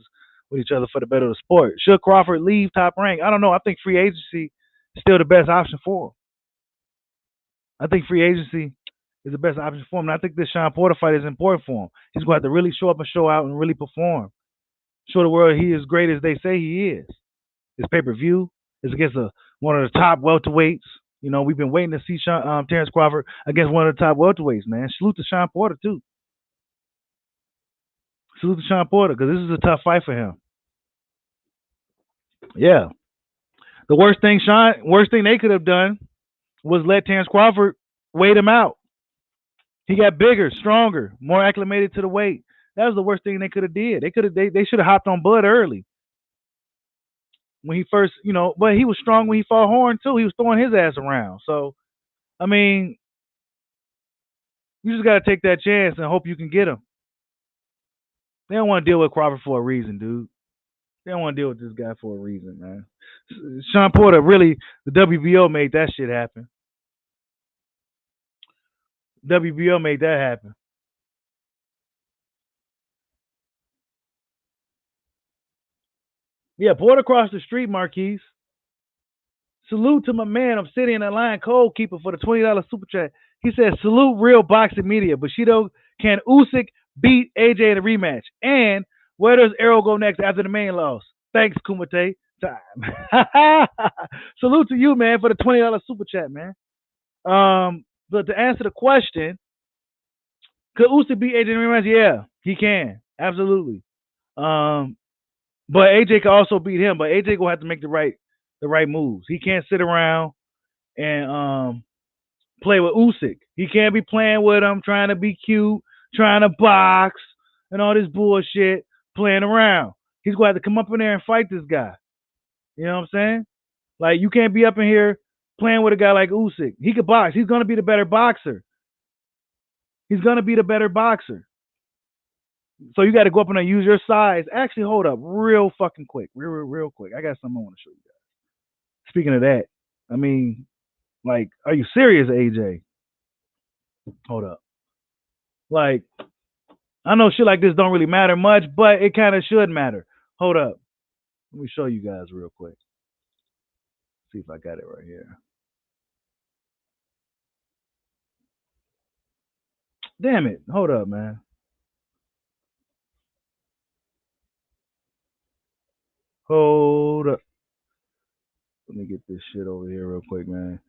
A: with each other for the better of the sport. Should Crawford leave Top Rank? I don't know. I think free agency is still the best option for him. I think free agency is the best option for him. And I think this Sean Porter fight is important for him. He's going to have to really show up and show out and really perform. Show the world he is great as they say he is. His pay-per-view is against one of the top welterweights. We've been waiting to see Terrence Crawford against one of the top welterweights, man. Salute to Sean Porter, too. Salute to Sean Porter, because this is a tough fight for him. Yeah. The worst thing they could have done was let Terrence Crawford wait him out. He got bigger, stronger, more acclimated to the weight. That was the worst thing they could have did. They should have hopped on Bud early. When he first, but he was strong when he fought Horn too. He was throwing his ass around. So, I mean, you just got to take that chance and hope you can get him. They don't want to deal with Crawford for a reason, dude. They don't want to deal with this guy for a reason, man. Sean Porter, really, the WBO made that shit happen. WBO made that happen. Yeah, Porter across the street, Marquise. Salute to my man. I'm sitting in the line, Cold Keeper, for the $20 super chat. He says, salute real boxing media. Bushido, can Usyk beat AJ in a rematch? And where does Errol go next after the main loss? Thanks, Kumite. Time. Salute to you, man, for the $20 super chat, man. But to answer the question, could Usyk beat AJ in a rematch? Yeah, he can. Absolutely. But AJ can also beat him, but AJ gonna have to make the right moves. He can't sit around and play with Usyk. He can't be playing with him, trying to be cute, trying to box, and all this bullshit, playing around. He's gonna have to come up in there and fight this guy. You know what I'm saying? Like, you can't be up in here playing with a guy like Usyk. He could box. He's gonna be the better boxer. He's gonna be the better boxer. So you got to go up and use your size. Actually, hold up, real fucking quick, real quick. I got something I want to show you guys. Speaking of that, I mean, like, are you serious, AJ? Hold up. Like, I know shit like this don't really matter much, but it kind of should matter. Hold up. Let me show you guys real quick. See if I got it right here. Damn it. Hold up, man. Hold up. Let me get this shit over here real quick, man.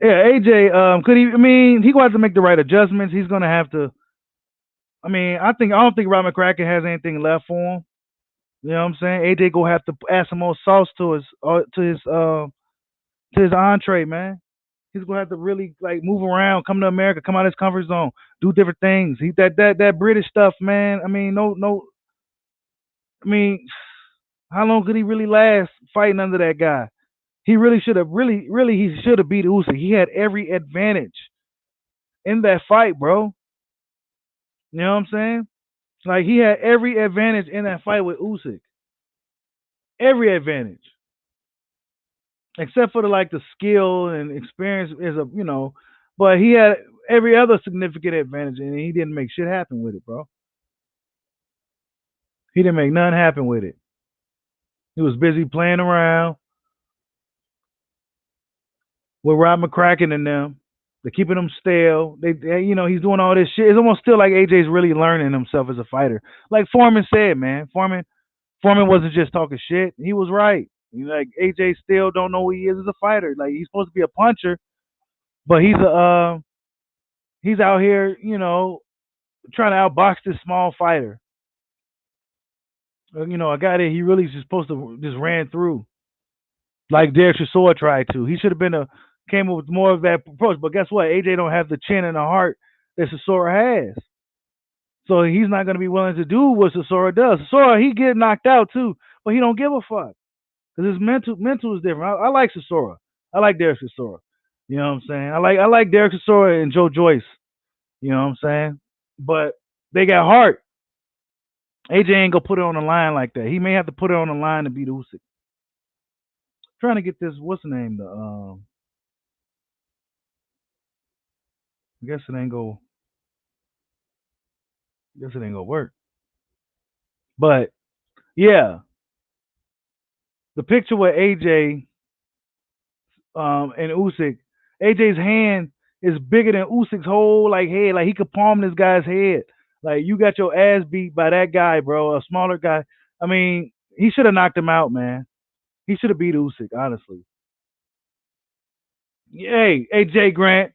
A: Yeah, AJ, could he? I mean, he gonna have to make the right adjustments. He's gonna have to. I mean, I don't think Rob McCracken has anything left for him. You know what I'm saying? AJ gonna have to add some more sauce to his entree, man. He's gonna have to really like move around, come to America, come out of his comfort zone, do different things. He that British stuff, man. I mean, no. I mean, how long could he really last fighting under that guy? He really should have really he should have beat Usyk. He had every advantage in that fight, bro. You know what I'm saying? Like he had every advantage in that fight with Usyk. Every advantage. Except for the skill and experience is a but he had every other significant advantage and he didn't make shit happen with it, bro. He didn't make nothing happen with it. He was busy playing around with Rob McCracken and them. They're keeping him stale. He's doing all this shit. It's almost still like AJ's really learning himself as a fighter. Like Foreman said, man. Foreman wasn't just talking shit. He was right. Like AJ still don't know who he is as a fighter. Like he's supposed to be a puncher, but he's out here, trying to outbox this small fighter. A guy that he really is supposed to just ran through, like Derek Chisora tried to. He should have came up with more of that approach. But guess what? AJ don't have the chin and the heart that Chisora has, so he's not going to be willing to do what Chisora does. Chisora, he get knocked out too, but he don't give a fuck because his mental is different. I like Chisora. I like Derek Chisora. You know what I'm saying? I like Derek Chisora and Joe Joyce. You know what I'm saying? But they got heart. AJ ain't gonna put it on the line like that. He may have to put it on the line to beat Usyk. Trying to get this, what's the name? I guess it ain't go. Guess it ain't gonna work. But yeah, the picture with AJ and Usyk, AJ's hand is bigger than Usyk's whole head. Like he could palm this guy's head. Like you got your ass beat by that guy, bro, a smaller guy. I mean, he should have knocked him out, man. He should have beat Usyk, honestly. Hey, AJ Grant,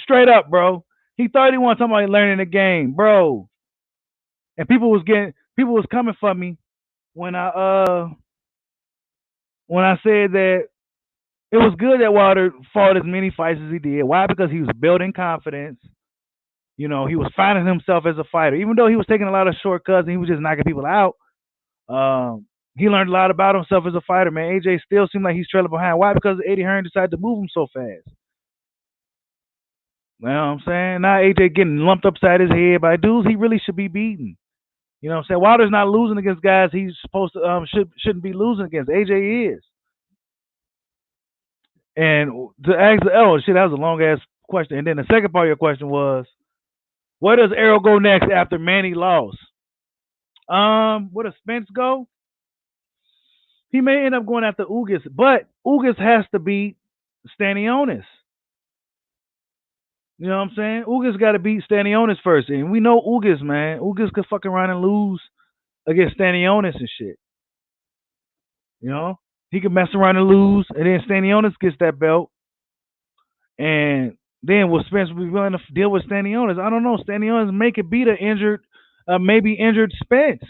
A: straight up, bro. He thought he wanted somebody learning the game, bro. And people was coming for me when I said that it was good that Wilder fought as many fights as he did. Why? Because he was building confidence. He was finding himself as a fighter. Even though he was taking a lot of shortcuts and he was just knocking people out, he learned a lot about himself as a fighter, man. AJ still seemed like he's trailing behind. Why? Because Eddie Hearn decided to move him so fast. You know what I'm saying? Now AJ getting lumped upside his head by dudes he really should be beating. You know what I'm saying? Wilder's not losing against guys he's supposed to shouldn't be losing against. AJ is. And to ask shit, that was a long ass question. And then the second part of your question was, where does Errol go next after Manny lost? Where does Spence go? He may end up going after Ugas, but Ugas has to beat Stanionis. You know what I'm saying? Ugas got to beat Stanionis first, and we know Ugas, man. Ugas could fucking run and lose against Stanionis and shit. He could mess around and lose, and then Stanionis gets that belt, and then will Spence be willing to deal with Stanionis? I don't know. Stanionis may could beat maybe injured Spence.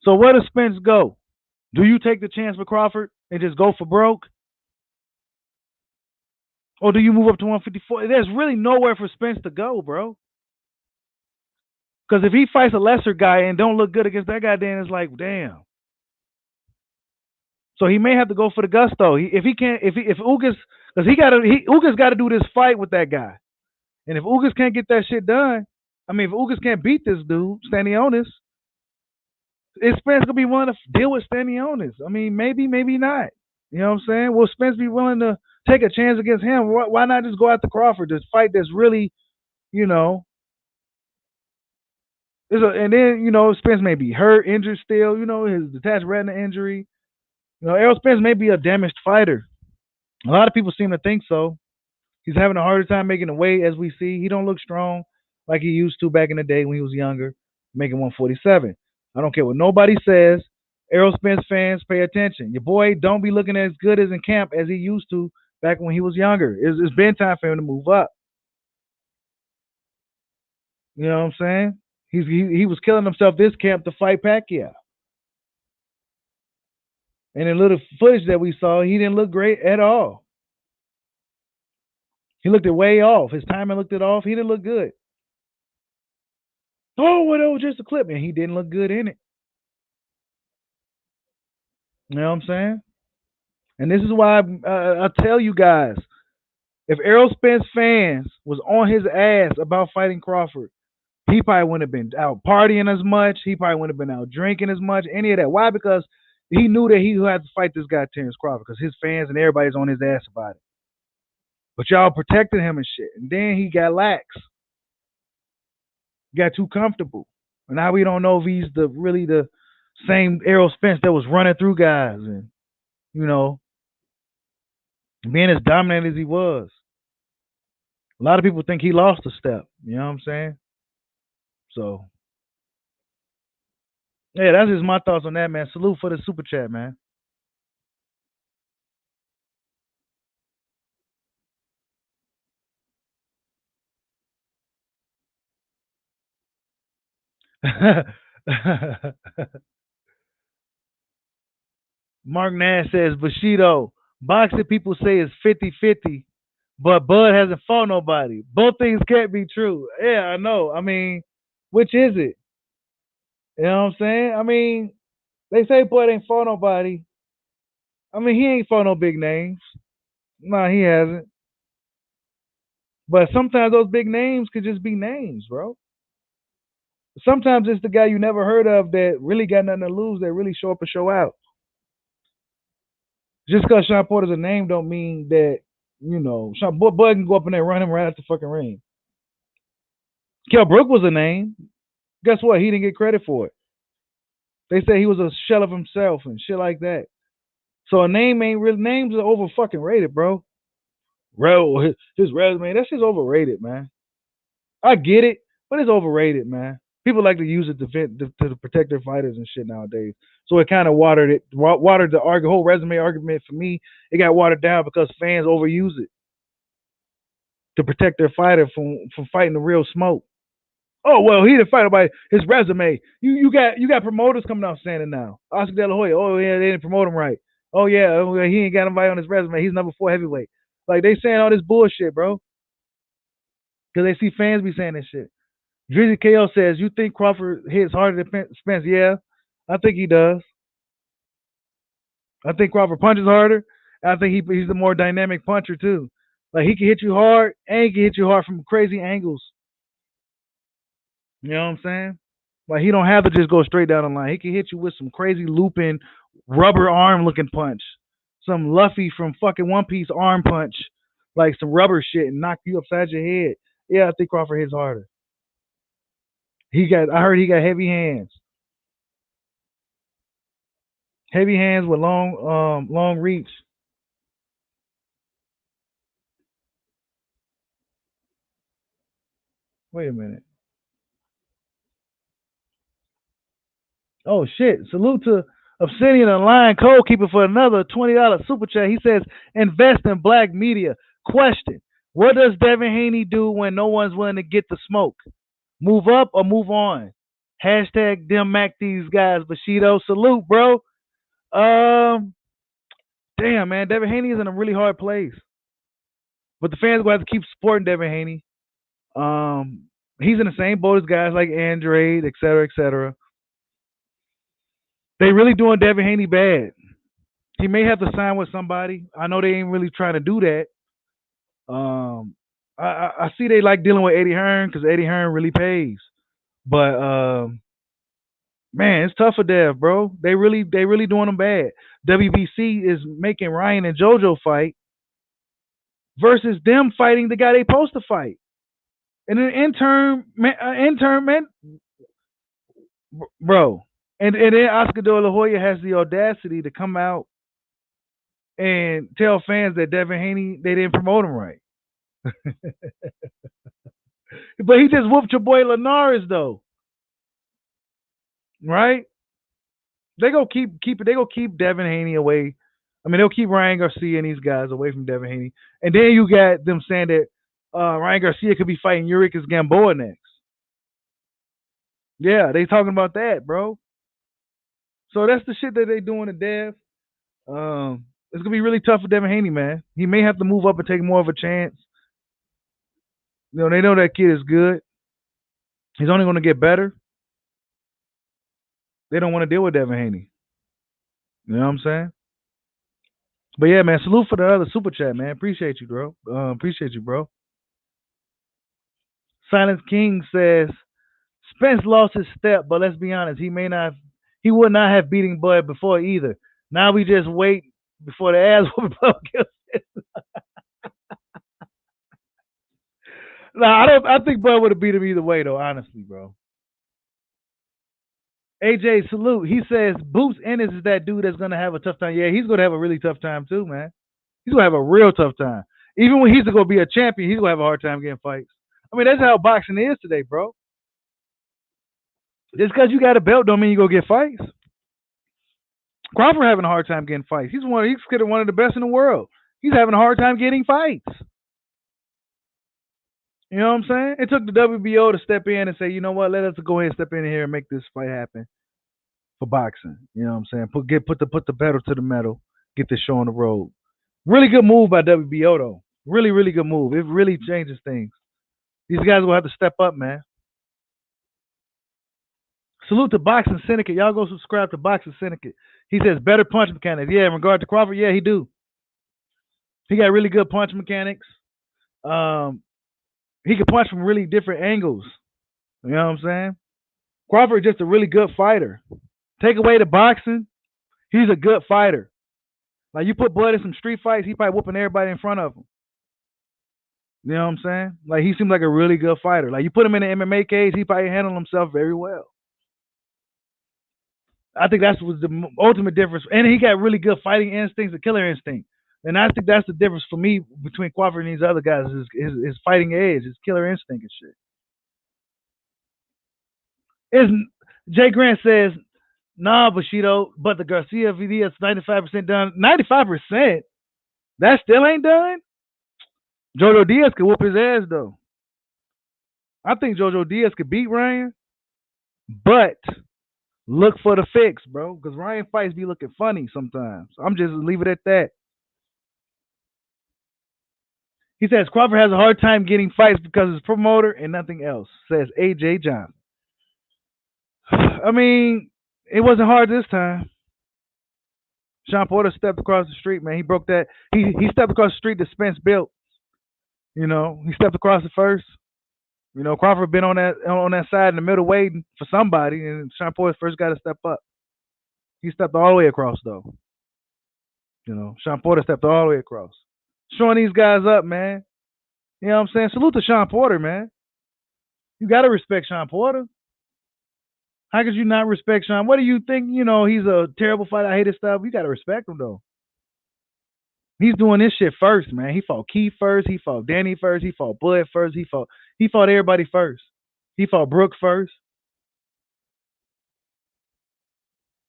A: So where does Spence go? Do you take the chance for Crawford and just go for broke? Or do you move up to 154? There's really nowhere for Spence to go, bro. Because if he fights a lesser guy and don't look good against that guy, then it's like, damn. So he may have to go for the gusto. If Ugas, because Ugas got to do this fight with that guy, and if Ugas can't get that shit done, I mean, if Ugas can't beat this dude, Stanionis, is Spence gonna be willing to deal with Stanionis? I mean, maybe not. You know what I'm saying? Will Spence be willing to take a chance against him? Why not just go after Crawford? This fight that's really, and then Spence may be hurt, injured still. His detached retina injury. Errol Spence may be a damaged fighter. A lot of people seem to think so. He's having a harder time making the weight, as we see. He don't look strong like he used to back in the day when he was younger, making 147. I don't care what nobody says. Errol Spence fans, pay attention. Your boy don't be looking as good as in camp as he used to back when he was younger. It's been time for him to move up. You know what I'm saying? He was killing himself this camp to fight Pacquiao. And in little footage that we saw, he didn't look great at all. He looked it way off. His timing looked it off. He didn't look good. Oh, well, that was just a clip, and he didn't look good in it. You know what I'm saying? And this is why I tell you guys, if Errol Spence fans was on his ass about fighting Crawford, he probably wouldn't have been out partying as much. He probably wouldn't have been out drinking as much. Any of that. Why? Because he knew that he had to fight this guy Terrence Crawford because his fans and everybody's on his ass about it. But y'all protected him and shit. And then he got lax. Got too comfortable. And now we don't know if he's really the same Errol Spence that was running through guys and, you know, being as dominant as he was. A lot of people think he lost a step. You know what I'm saying? So, yeah, that's just my thoughts on that, man. Salute for the super chat, man. Mark Nash says, Bushido, boxing people say it's 50-50, but Bud hasn't fought nobody. Both things can't be true. Yeah, I know. I mean, which is it? You know what I'm saying? I mean, they say Bud ain't fought nobody. I mean, he ain't fought no big names. No, he hasn't. But sometimes those big names could just be names, bro. Sometimes it's the guy you never heard of that really got nothing to lose that really show up and show out. Just because Sean Porter's a name don't mean that, you know, Sean Bud can go up in there and run him right out the fucking ring. Kell Brook was a name. Guess what? He didn't get credit for it. They say he was a shell of himself and shit like that. So a name ain't real. Names are over fucking rated, bro. His resume, that's just overrated, man. I get it, but it's overrated, man. People like to use it to protect their fighters and shit nowadays. So it kind of watered the whole resume argument for me. It got watered down because fans overuse it to protect their fighter from fighting the real smoke. Oh well, he didn't fight nobody. His resume. You got promoters coming out saying it now. Oscar De La Hoya. Oh yeah, they didn't promote him right. Oh yeah, he ain't got nobody on his resume. He's number 4 heavyweight. Like they saying all this bullshit, bro. Because they see fans be saying this shit. Drizzy KO says, "You think Crawford hits harder than Spence?" Yeah, I think he does. I think Crawford punches harder. I think he's the more dynamic puncher too. Like he can hit you hard and he can hit you hard from crazy angles. You know what I'm saying? Like he don't have to just go straight down the line. He can hit you with some crazy looping rubber arm looking punch. Some Luffy from fucking One Piece arm punch. Like some rubber shit and knock you upside your head. Yeah, I think Crawford hits harder. I heard he got heavy hands. Heavy hands with long reach. Wait a minute. Oh shit! Salute to Obsidian and Lion Code Keeper for another $20 super chat. He says, "Invest in black media." Question: what does Devin Haney do when no one's willing to get the smoke? Move up or move on? Hashtag them Mac these guys. Bushido, salute, bro. Um, damn man, Devin Haney is in a really hard place, but the fans will have to keep supporting Devin Haney. Um, he's in the same boat as guys like Andrade, et cetera, et cetera. They really doing Devin Haney bad. He may have to sign with somebody. I know they ain't really trying to do that. Um, I see they like dealing with Eddie Hearn because Eddie Hearn really pays. But man, it's tough for Dev, bro. They really doing them bad. WBC is making Ryan and JoJo fight versus them fighting the guy they supposed to fight. And an intern man, bro. And then Oscar De La Hoya has the audacity to come out and tell fans that Devin Haney they didn't promote him right. But he just whooped your boy Linares though, right? They go keep Devin Haney away I mean, they'll keep Ryan Garcia and these guys away from Devin Haney. And then you got them saying that Ryan Garcia could be fighting Yurikas Gamboa next. Yeah, they talking about that, bro. So that's the shit that they doing to Dev. It's gonna be really tough for Devin Haney, man. He may have to move up and take more of a chance. You know, they know that kid is good. He's only gonna get better. They don't want to deal with Devin Haney. You know what I'm saying? But yeah, man, salute for the other super chat, man. Appreciate you, bro. Appreciate you, bro. Silence King says Spence lost his step, but let's be honest, he would not have beaten Bud before either. Now we just wait before the ass whooping. No, I don't. I think Bud would have beat him either way, though. Honestly, bro. AJ salute. He says Boots Ennis is that dude that's gonna have a tough time. Yeah, he's gonna have a really tough time too, man. He's gonna have a real tough time. Even when he's gonna be a champion, he's gonna have a hard time getting fights. I mean, that's how boxing is today, bro. Just because you got a belt don't mean you go get fights. Crawford having a hard time getting fights. He's considered one of the best in the world. He's having a hard time getting fights. You know what I'm saying? It took the WBO to step in and say, you know what, let us go ahead and step in here and make this fight happen for boxing. You know what I'm saying? Put the pedal to the metal, get this show on the road. Really good move by WBO though. Really, really good move. It really changes things. These guys will have to step up, man. Salute to Boxing Syndicate. Y'all go subscribe to Boxing Syndicate. He says better punch mechanics. Yeah, in regard to Crawford, yeah, he do. He got really good punch mechanics. He can punch from really different angles. You know what I'm saying? Crawford is just a really good fighter. Take away the boxing, he's a good fighter. Like you put Bud in some street fights, he probably whooping everybody in front of him. You know what I'm saying? Like he seems like a really good fighter. Like you put him in an MMA cage, he probably handle himself very well. I think that's was the ultimate difference. And he got really good fighting instincts, a killer instinct. And I think that's the difference for me between Crawford and these other guys is his fighting edge, his killer instinct and shit. Is Jay Grant says, nah, Bushido, but the Garcia VD is 95% done. 95%? That still ain't done? Jojo Diaz could whoop his ass though. I think Jojo Diaz could beat Ryan, but look for the fix, bro. Because Ryan fights be looking funny sometimes. I'm just leave it at that. He says Crawford has a hard time getting fights because of his promoter and nothing else, says AJ John. I mean, it wasn't hard this time. Sean Porter stepped across the street, man. He broke that. He stepped across the street that Spence built. You know, he stepped across it first. You know, Crawford been on that side in the middle waiting for somebody, and Sean Porter first got to step up. He stepped all the way across though. You know, Sean Porter stepped all the way across, showing these guys up, man. You know what I'm saying? Salute to Sean Porter, man. You got to respect Sean Porter. How could you not respect Sean? What do you think? You know, he's a terrible fighter. I hate his stuff. You got to respect him though. He's doing this shit first, man. He fought Keith first. He fought Danny first. He fought Bud first. He fought everybody first. He fought Brooke first.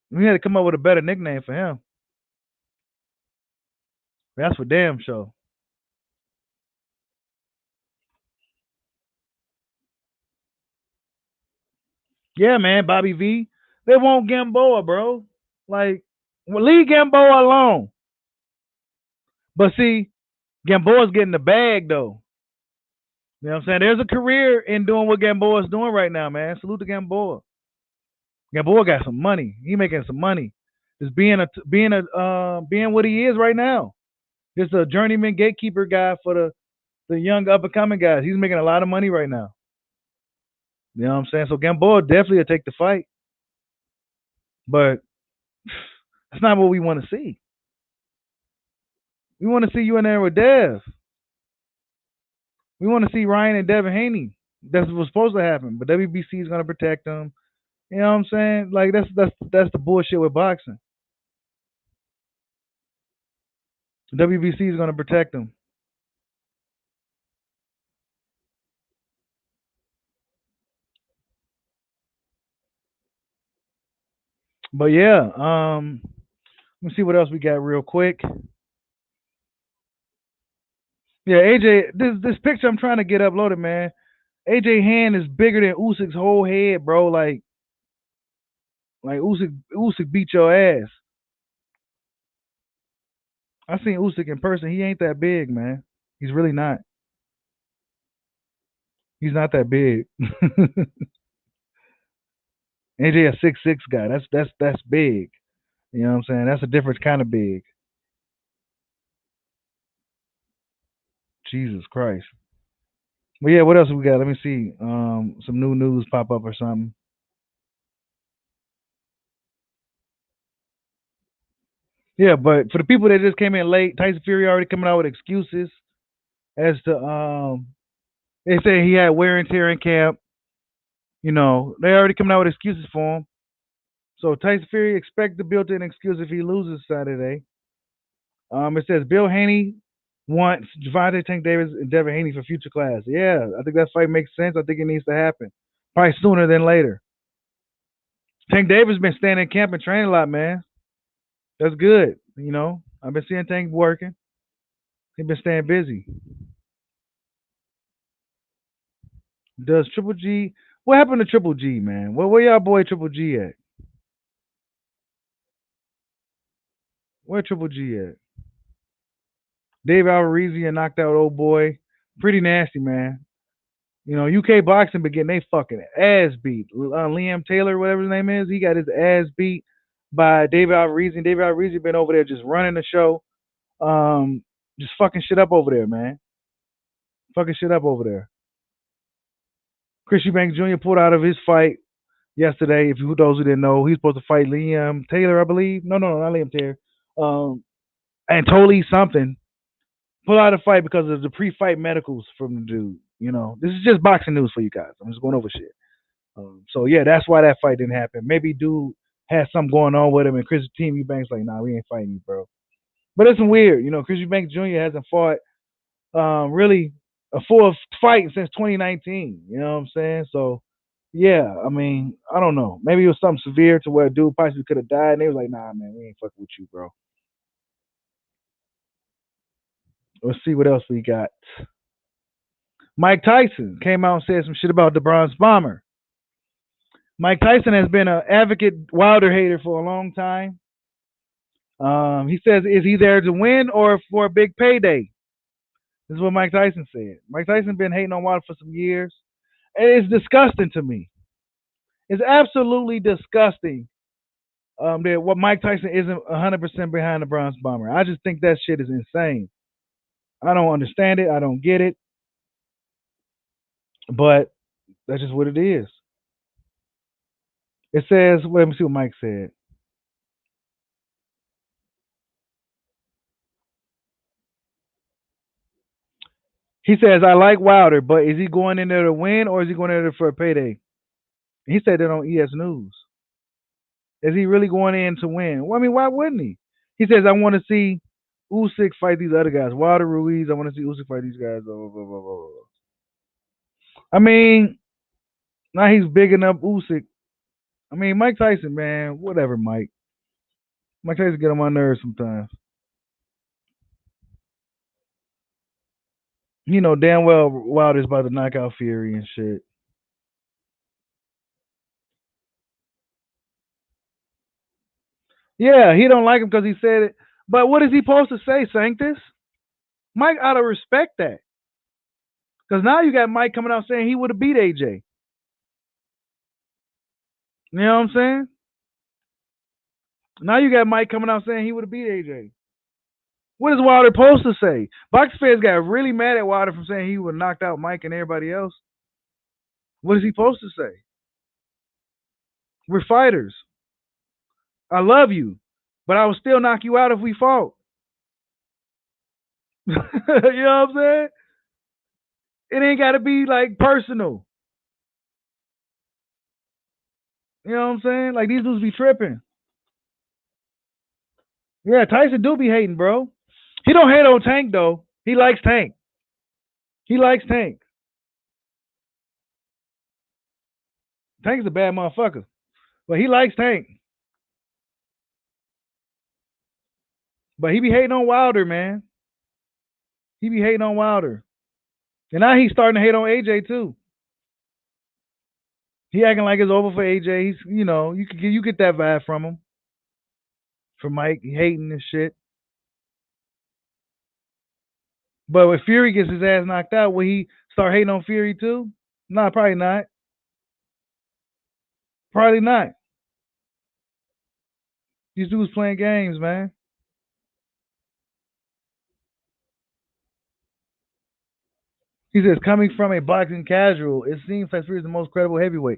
A: We had to come up with a better nickname for him. That's for damn sure. Yeah, man, Bobby V. They want Gamboa, bro. Like, well, leave Gamboa alone. But see, Gamboa's getting the bag though. You know what I'm saying? There's a career in doing what Gamboa's doing right now, man. Salute to Gamboa. Gamboa got some money. He making some money. Just being what he is right now. Just a journeyman gatekeeper guy for the young up and coming guys. He's making a lot of money right now. You know what I'm saying? So Gamboa definitely will take the fight. But that's not what we want to see. We want to see you in there with Dev. We want to see Ryan and Devin Haney. That's what's supposed to happen. But WBC is gonna protect them. You know what I'm saying? Like that's the bullshit with boxing. WBC is gonna protect them. But yeah, Let me see what else we got real quick. Yeah, AJ, this picture I'm trying to get uploaded, man. AJ hand is bigger than Usyk's whole head, bro. Like Usyk beat your ass. I seen Usyk in person. He ain't that big, man. He's really not. He's not that big. AJ a 6'6" guy. That's big. You know what I'm saying? That's a different kind of big. Jesus Christ. But yeah, what else we got? Let me see. Some new news pop up or something. Yeah, but for the people that just came in late, Tyson Fury already coming out with excuses as to they say he had wear and tear in camp. You know, they already coming out with excuses for him. So Tyson Fury expect the built-in excuse if he loses Saturday. It says Bill Haney wants Javante Tank Davis and Devin Haney for future class. Yeah, I think that fight makes sense. I think it needs to happen. Probably sooner than later. Tank Davis been staying in camp and training a lot, man. That's good. You know, I've been seeing Tank working. He been staying busy. Does Triple G? What happened to Triple G, man? Where y'all boy Triple G at? Where Triple G at? Dave Alvarezzi knocked out old boy. Pretty nasty, man. You know, UK boxing been getting they fucking ass beat. Liam Taylor, whatever his name is, he got his ass beat by David Alvarezzi. David Alvarezzi been over there just running the show, just fucking shit up over there, man. Fucking shit up over there. Chris Eubanks Jr. pulled out of his fight yesterday. If you those who didn't know, he's supposed to fight Liam Taylor, I believe. No, not Liam Taylor. And Tolly something. Pull out a fight because of the pre-fight medicals from the dude. You know, this is just boxing news for you guys. I'm just going over shit. So yeah, that's why that fight didn't happen. Maybe dude had something going on with him, and Chris Team Eubanks like, nah, we ain't fighting you, bro. But it's weird, you know. Chris Eubanks Jr. hasn't fought really a full fight since 2019. You know what I'm saying? So yeah, I mean, I don't know. Maybe it was something severe to where a dude possibly could have died, and they was like, nah, man, we ain't fucking with you, bro. Let's see what else we got. Mike Tyson came out and said some shit about the Bronze Bomber. Mike Tyson has been an advocate Wilder hater for a long time. He says, is he there to win or for a big payday? This is what Mike Tyson said. Mike Tyson been hating on Wilder for some years. And it's disgusting to me. It's absolutely disgusting that what Mike Tyson isn't 100% behind the Bronze Bomber. I just think that shit is insane. I don't understand it. I don't get it. But that's just what it is. It says, let me see what Mike said. He says, I like Wilder, but is he going in there to win or is he going in there for a payday? He said that on ES News. Is he really going in to win? Well, I mean, why wouldn't he? He says, I want to see Usyk fight these other guys. Wilder Ruiz, I want to see Usyk fight these guys. Blah, blah, blah, blah, blah. I mean, now he's bigging up Usyk. I mean, Mike Tyson, man, whatever, Mike. Mike Tyson get on my nerves sometimes. You know damn well Wilder's about to knock out Fury and shit. Yeah, he don't like him because he said it. But what is he supposed to say, Sanctus? Mike ought to respect that. Because now you got Mike coming out saying he would have beat AJ. You know what I'm saying? Now you got Mike coming out saying he would have beat AJ. What is Wilder supposed to say? Box fans got really mad at Wilder for saying he would have knocked out Mike and everybody else. What is he supposed to say? We're fighters. I love you, but I would still knock you out if we fought. You know what I'm saying? It ain't got to be like personal. You know what I'm saying? Like these dudes be tripping. Yeah, Tyson do be hating, bro. He don't hate on Tank though. He likes Tank. He likes Tank. Tank's a bad motherfucker, but he likes Tank. But he be hating on Wilder, man. He be hating on Wilder. And now he's starting to hate on AJ too. He acting like it's over for AJ. He's, you get that vibe from him, from Mike. He hating and shit. But if Fury gets his ass knocked out, will he start hating on Fury too? Nah, probably not. Probably not. These dudes playing games, man. He says, coming from a boxing casual, it seems like Fury's the most credible heavyweight.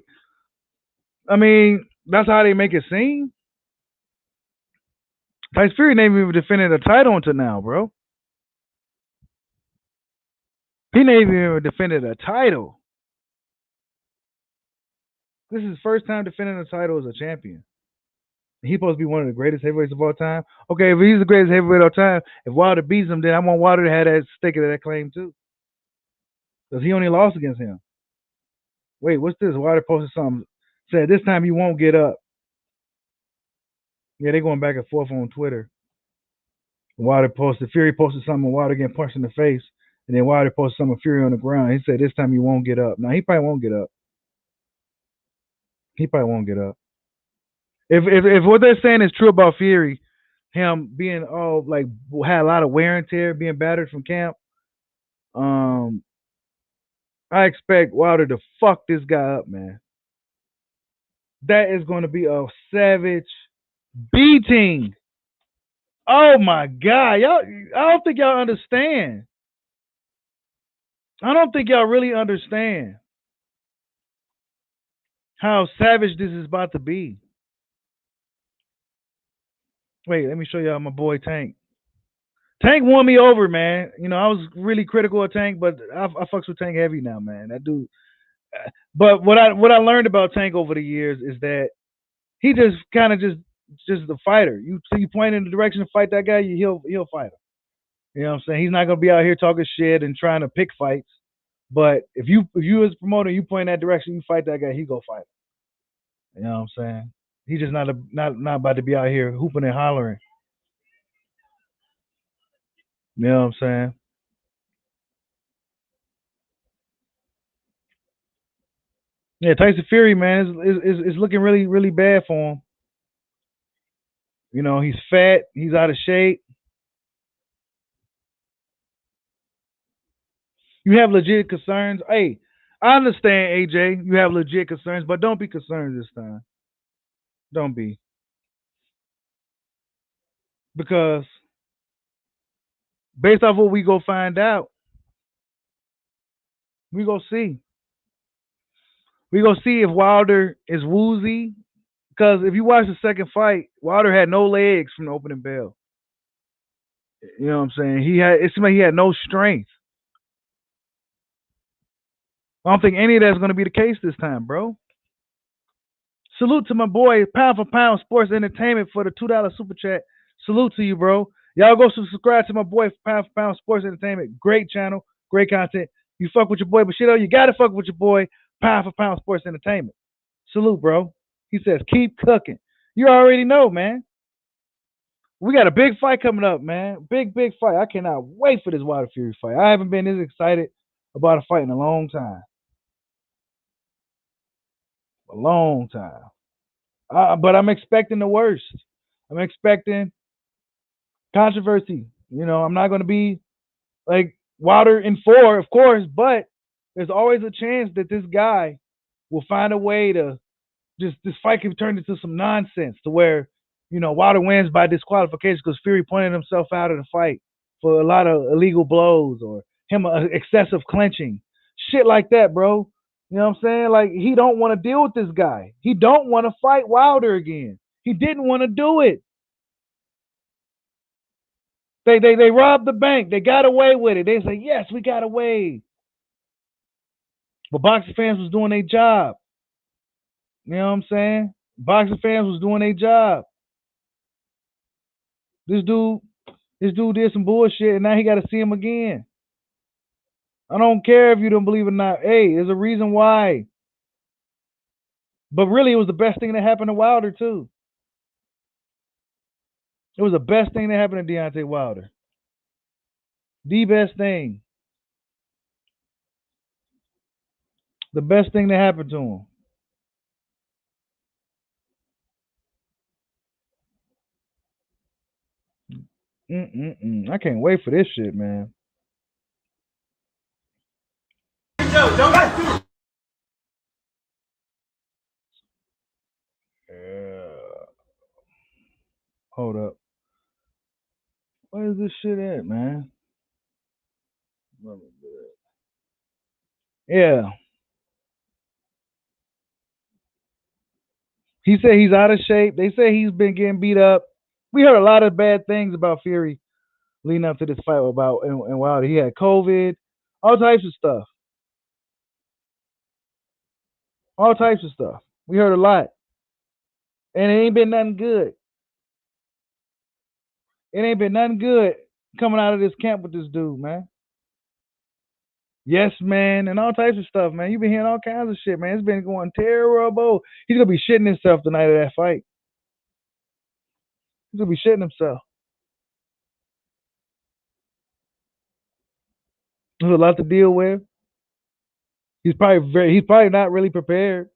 A: I mean, that's how they make it seem. Tyson Fury ain't even defended a title until now, bro. He ain't even defended a title. This is his first time defending a title as a champion. He's supposed to be one of the greatest heavyweights of all time. Okay, if he's the greatest heavyweight of all time, if Wilder beats him, then I want Wilder to have that stake of that claim too. Because he only lost against him. Wait, what's this? Wilder posted something. Said this time you won't get up. Yeah, they're going back and forth on Twitter. Fury posted something, Wilder getting punched in the face. And then Wilder posted something, Fury on the ground. He said this time you won't get up. Now, he probably won't get up. He probably won't get up. If what they're saying is true about Fury, him being had a lot of wear and tear, being battered from camp, I expect Wilder to fuck this guy up, man. That is going to be a savage beating. Oh my God, y'all! I don't think y'all understand. I don't think y'all really understand how savage this is about to be. Wait, let me show y'all my boy Tank. Tank won me over, man. I was really critical of Tank, but I fucks with Tank heavy now, man. That dude. But what I learned about Tank over the years is that he just kind of just the fighter. You point in the direction to fight that guy, he'll fight him. You know what I'm saying? He's not gonna be out here talking shit and trying to pick fights. But if you as a promoter, you point in that direction, you fight that guy, he go fight him. You know what I'm saying? He's just not about to be out here hooping and hollering. You know what I'm saying? Yeah, Tyson Fury, man, is looking really, really bad for him. He's fat, he's out of shape. You have legit concerns. Hey, I understand, AJ. You have legit concerns, but don't be concerned this time. Don't be. Because based off what we go find out, we go see. We go see if Wilder is woozy. Because if you watch the second fight, Wilder had no legs from the opening bell. You know what I'm saying? It seemed like he had no strength. I don't think any of that's going to be the case this time, bro. Salute to my boy, Pound for Pound Sports Entertainment for the $2 super chat. Salute to you, bro. Y'all go subscribe to my boy, Pound for Pound Sports Entertainment. Great channel, great content. You fuck with your boy, but you gotta fuck with your boy, Pound for Pound Sports Entertainment. Salute, bro. He says, keep cooking. You already know, man. We got a big fight coming up, man. Big fight. I cannot wait for this Wilder Fury fight. I haven't been this excited about a fight in a long time. A long time. But I'm expecting the worst. I'm expecting controversy. I'm not going to be like Wilder in 4, of course, but there's always a chance that this guy will find a way to this fight can turn into some nonsense to where, Wilder wins by disqualification because Fury pointed himself out of the fight for a lot of illegal blows or him excessive clenching. Shit like that, bro. You know what I'm saying? Like, he don't want to deal with this guy. He don't want to fight Wilder again. He didn't want to do it. They robbed the bank. They got away with it. They say, yes, we got away. But boxing fans was doing their job. You know what I'm saying? Boxing fans was doing their job. This dude did some bullshit, and now he got to see him again. I don't care if you don't believe it or not. Hey, there's a reason why. But really, it was the best thing that happened to Wilder, too. It was the best thing that happened to Deontay Wilder. The best thing. The best thing that happened to him. I can't wait for this shit, man. Yeah. Hold up. Where's this shit at, man? Yeah. He said he's out of shape. They say he's been getting beat up. We heard a lot of bad things about Fury leading up to this fight about and Wilder. He had COVID, all types of stuff. All types of stuff. We heard a lot. And it ain't been nothing good. It ain't been nothing good coming out of this camp with this dude, man. Yes, man, and all types of stuff, man. You've been hearing all kinds of shit, man. It's been going terrible. He's gonna be shitting himself the night of that fight. He's gonna be shitting himself. There's a lot to deal with. He's probably not really prepared.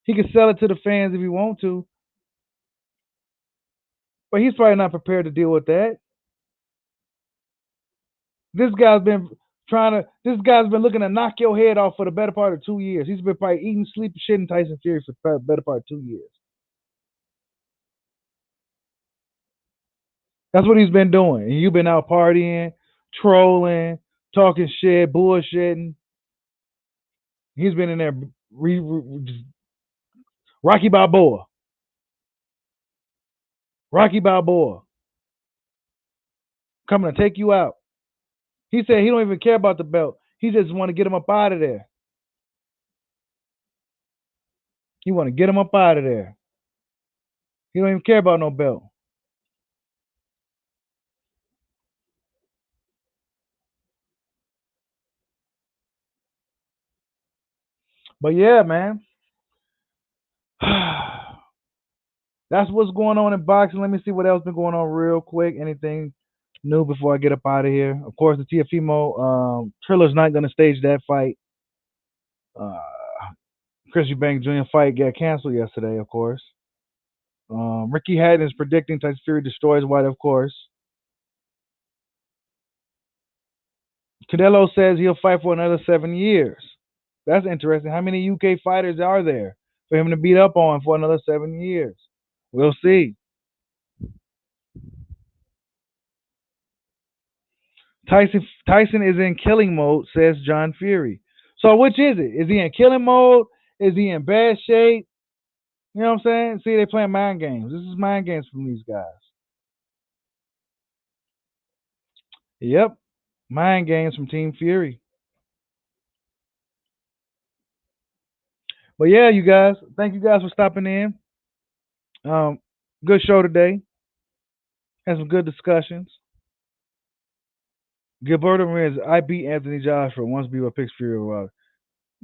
A: He can sell it to the fans if he want to, but he's probably not prepared to deal with that. This guy's been This guy's been looking to knock your head off for the better part of 2 years. He's been probably eating, sleeping, shitting Tyson Fury for the better part of 2 years. That's what he's been doing. And you've been out partying, trolling, talking shit, bullshitting. He's been in there, Rocky Balboa. Rocky Balboa. Coming to take you out. He said he don't even care about the belt. He just want to get him up out of there. He want to get him up out of there. He don't even care about no belt. But yeah, man. That's what's going on in boxing. Let me see what else been going on real quick. Anything new before I get up out of here? Of course, the Tiafimo Triller's not going to stage that fight. Chris Eubank Jr. fight got canceled yesterday, of course. Ricky Hatton is predicting Tyson Fury destroys White, of course. Canelo says he'll fight for another 7 years. That's interesting. How many UK fighters are there for him to beat up on for another 7 years? We'll see. Tyson is in killing mode, says John Fury. So which is it? Is he in killing mode? Is he in bad shape? You know what I'm saying? See, they playing mind games. This is mind games from these guys. Yep. Mind games from Team Fury. But yeah, you guys, thank you guys for stopping in. Good show today. Had some good discussions. Gilberto Ramirez, I beat Anthony Joshua once before picks Fury Wilder.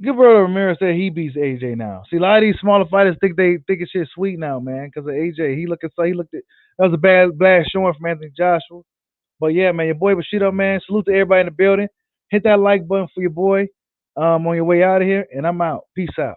A: Gilberto Ramirez said he beats AJ now. See, a lot of these smaller fighters think it's shit sweet now, man, because of AJ. He looked at that was a bad showing from Anthony Joshua. But yeah, man, your boy Bushido, man. Salute to everybody in the building. Hit that like button for your boy on your way out of here, and I'm out. Peace out.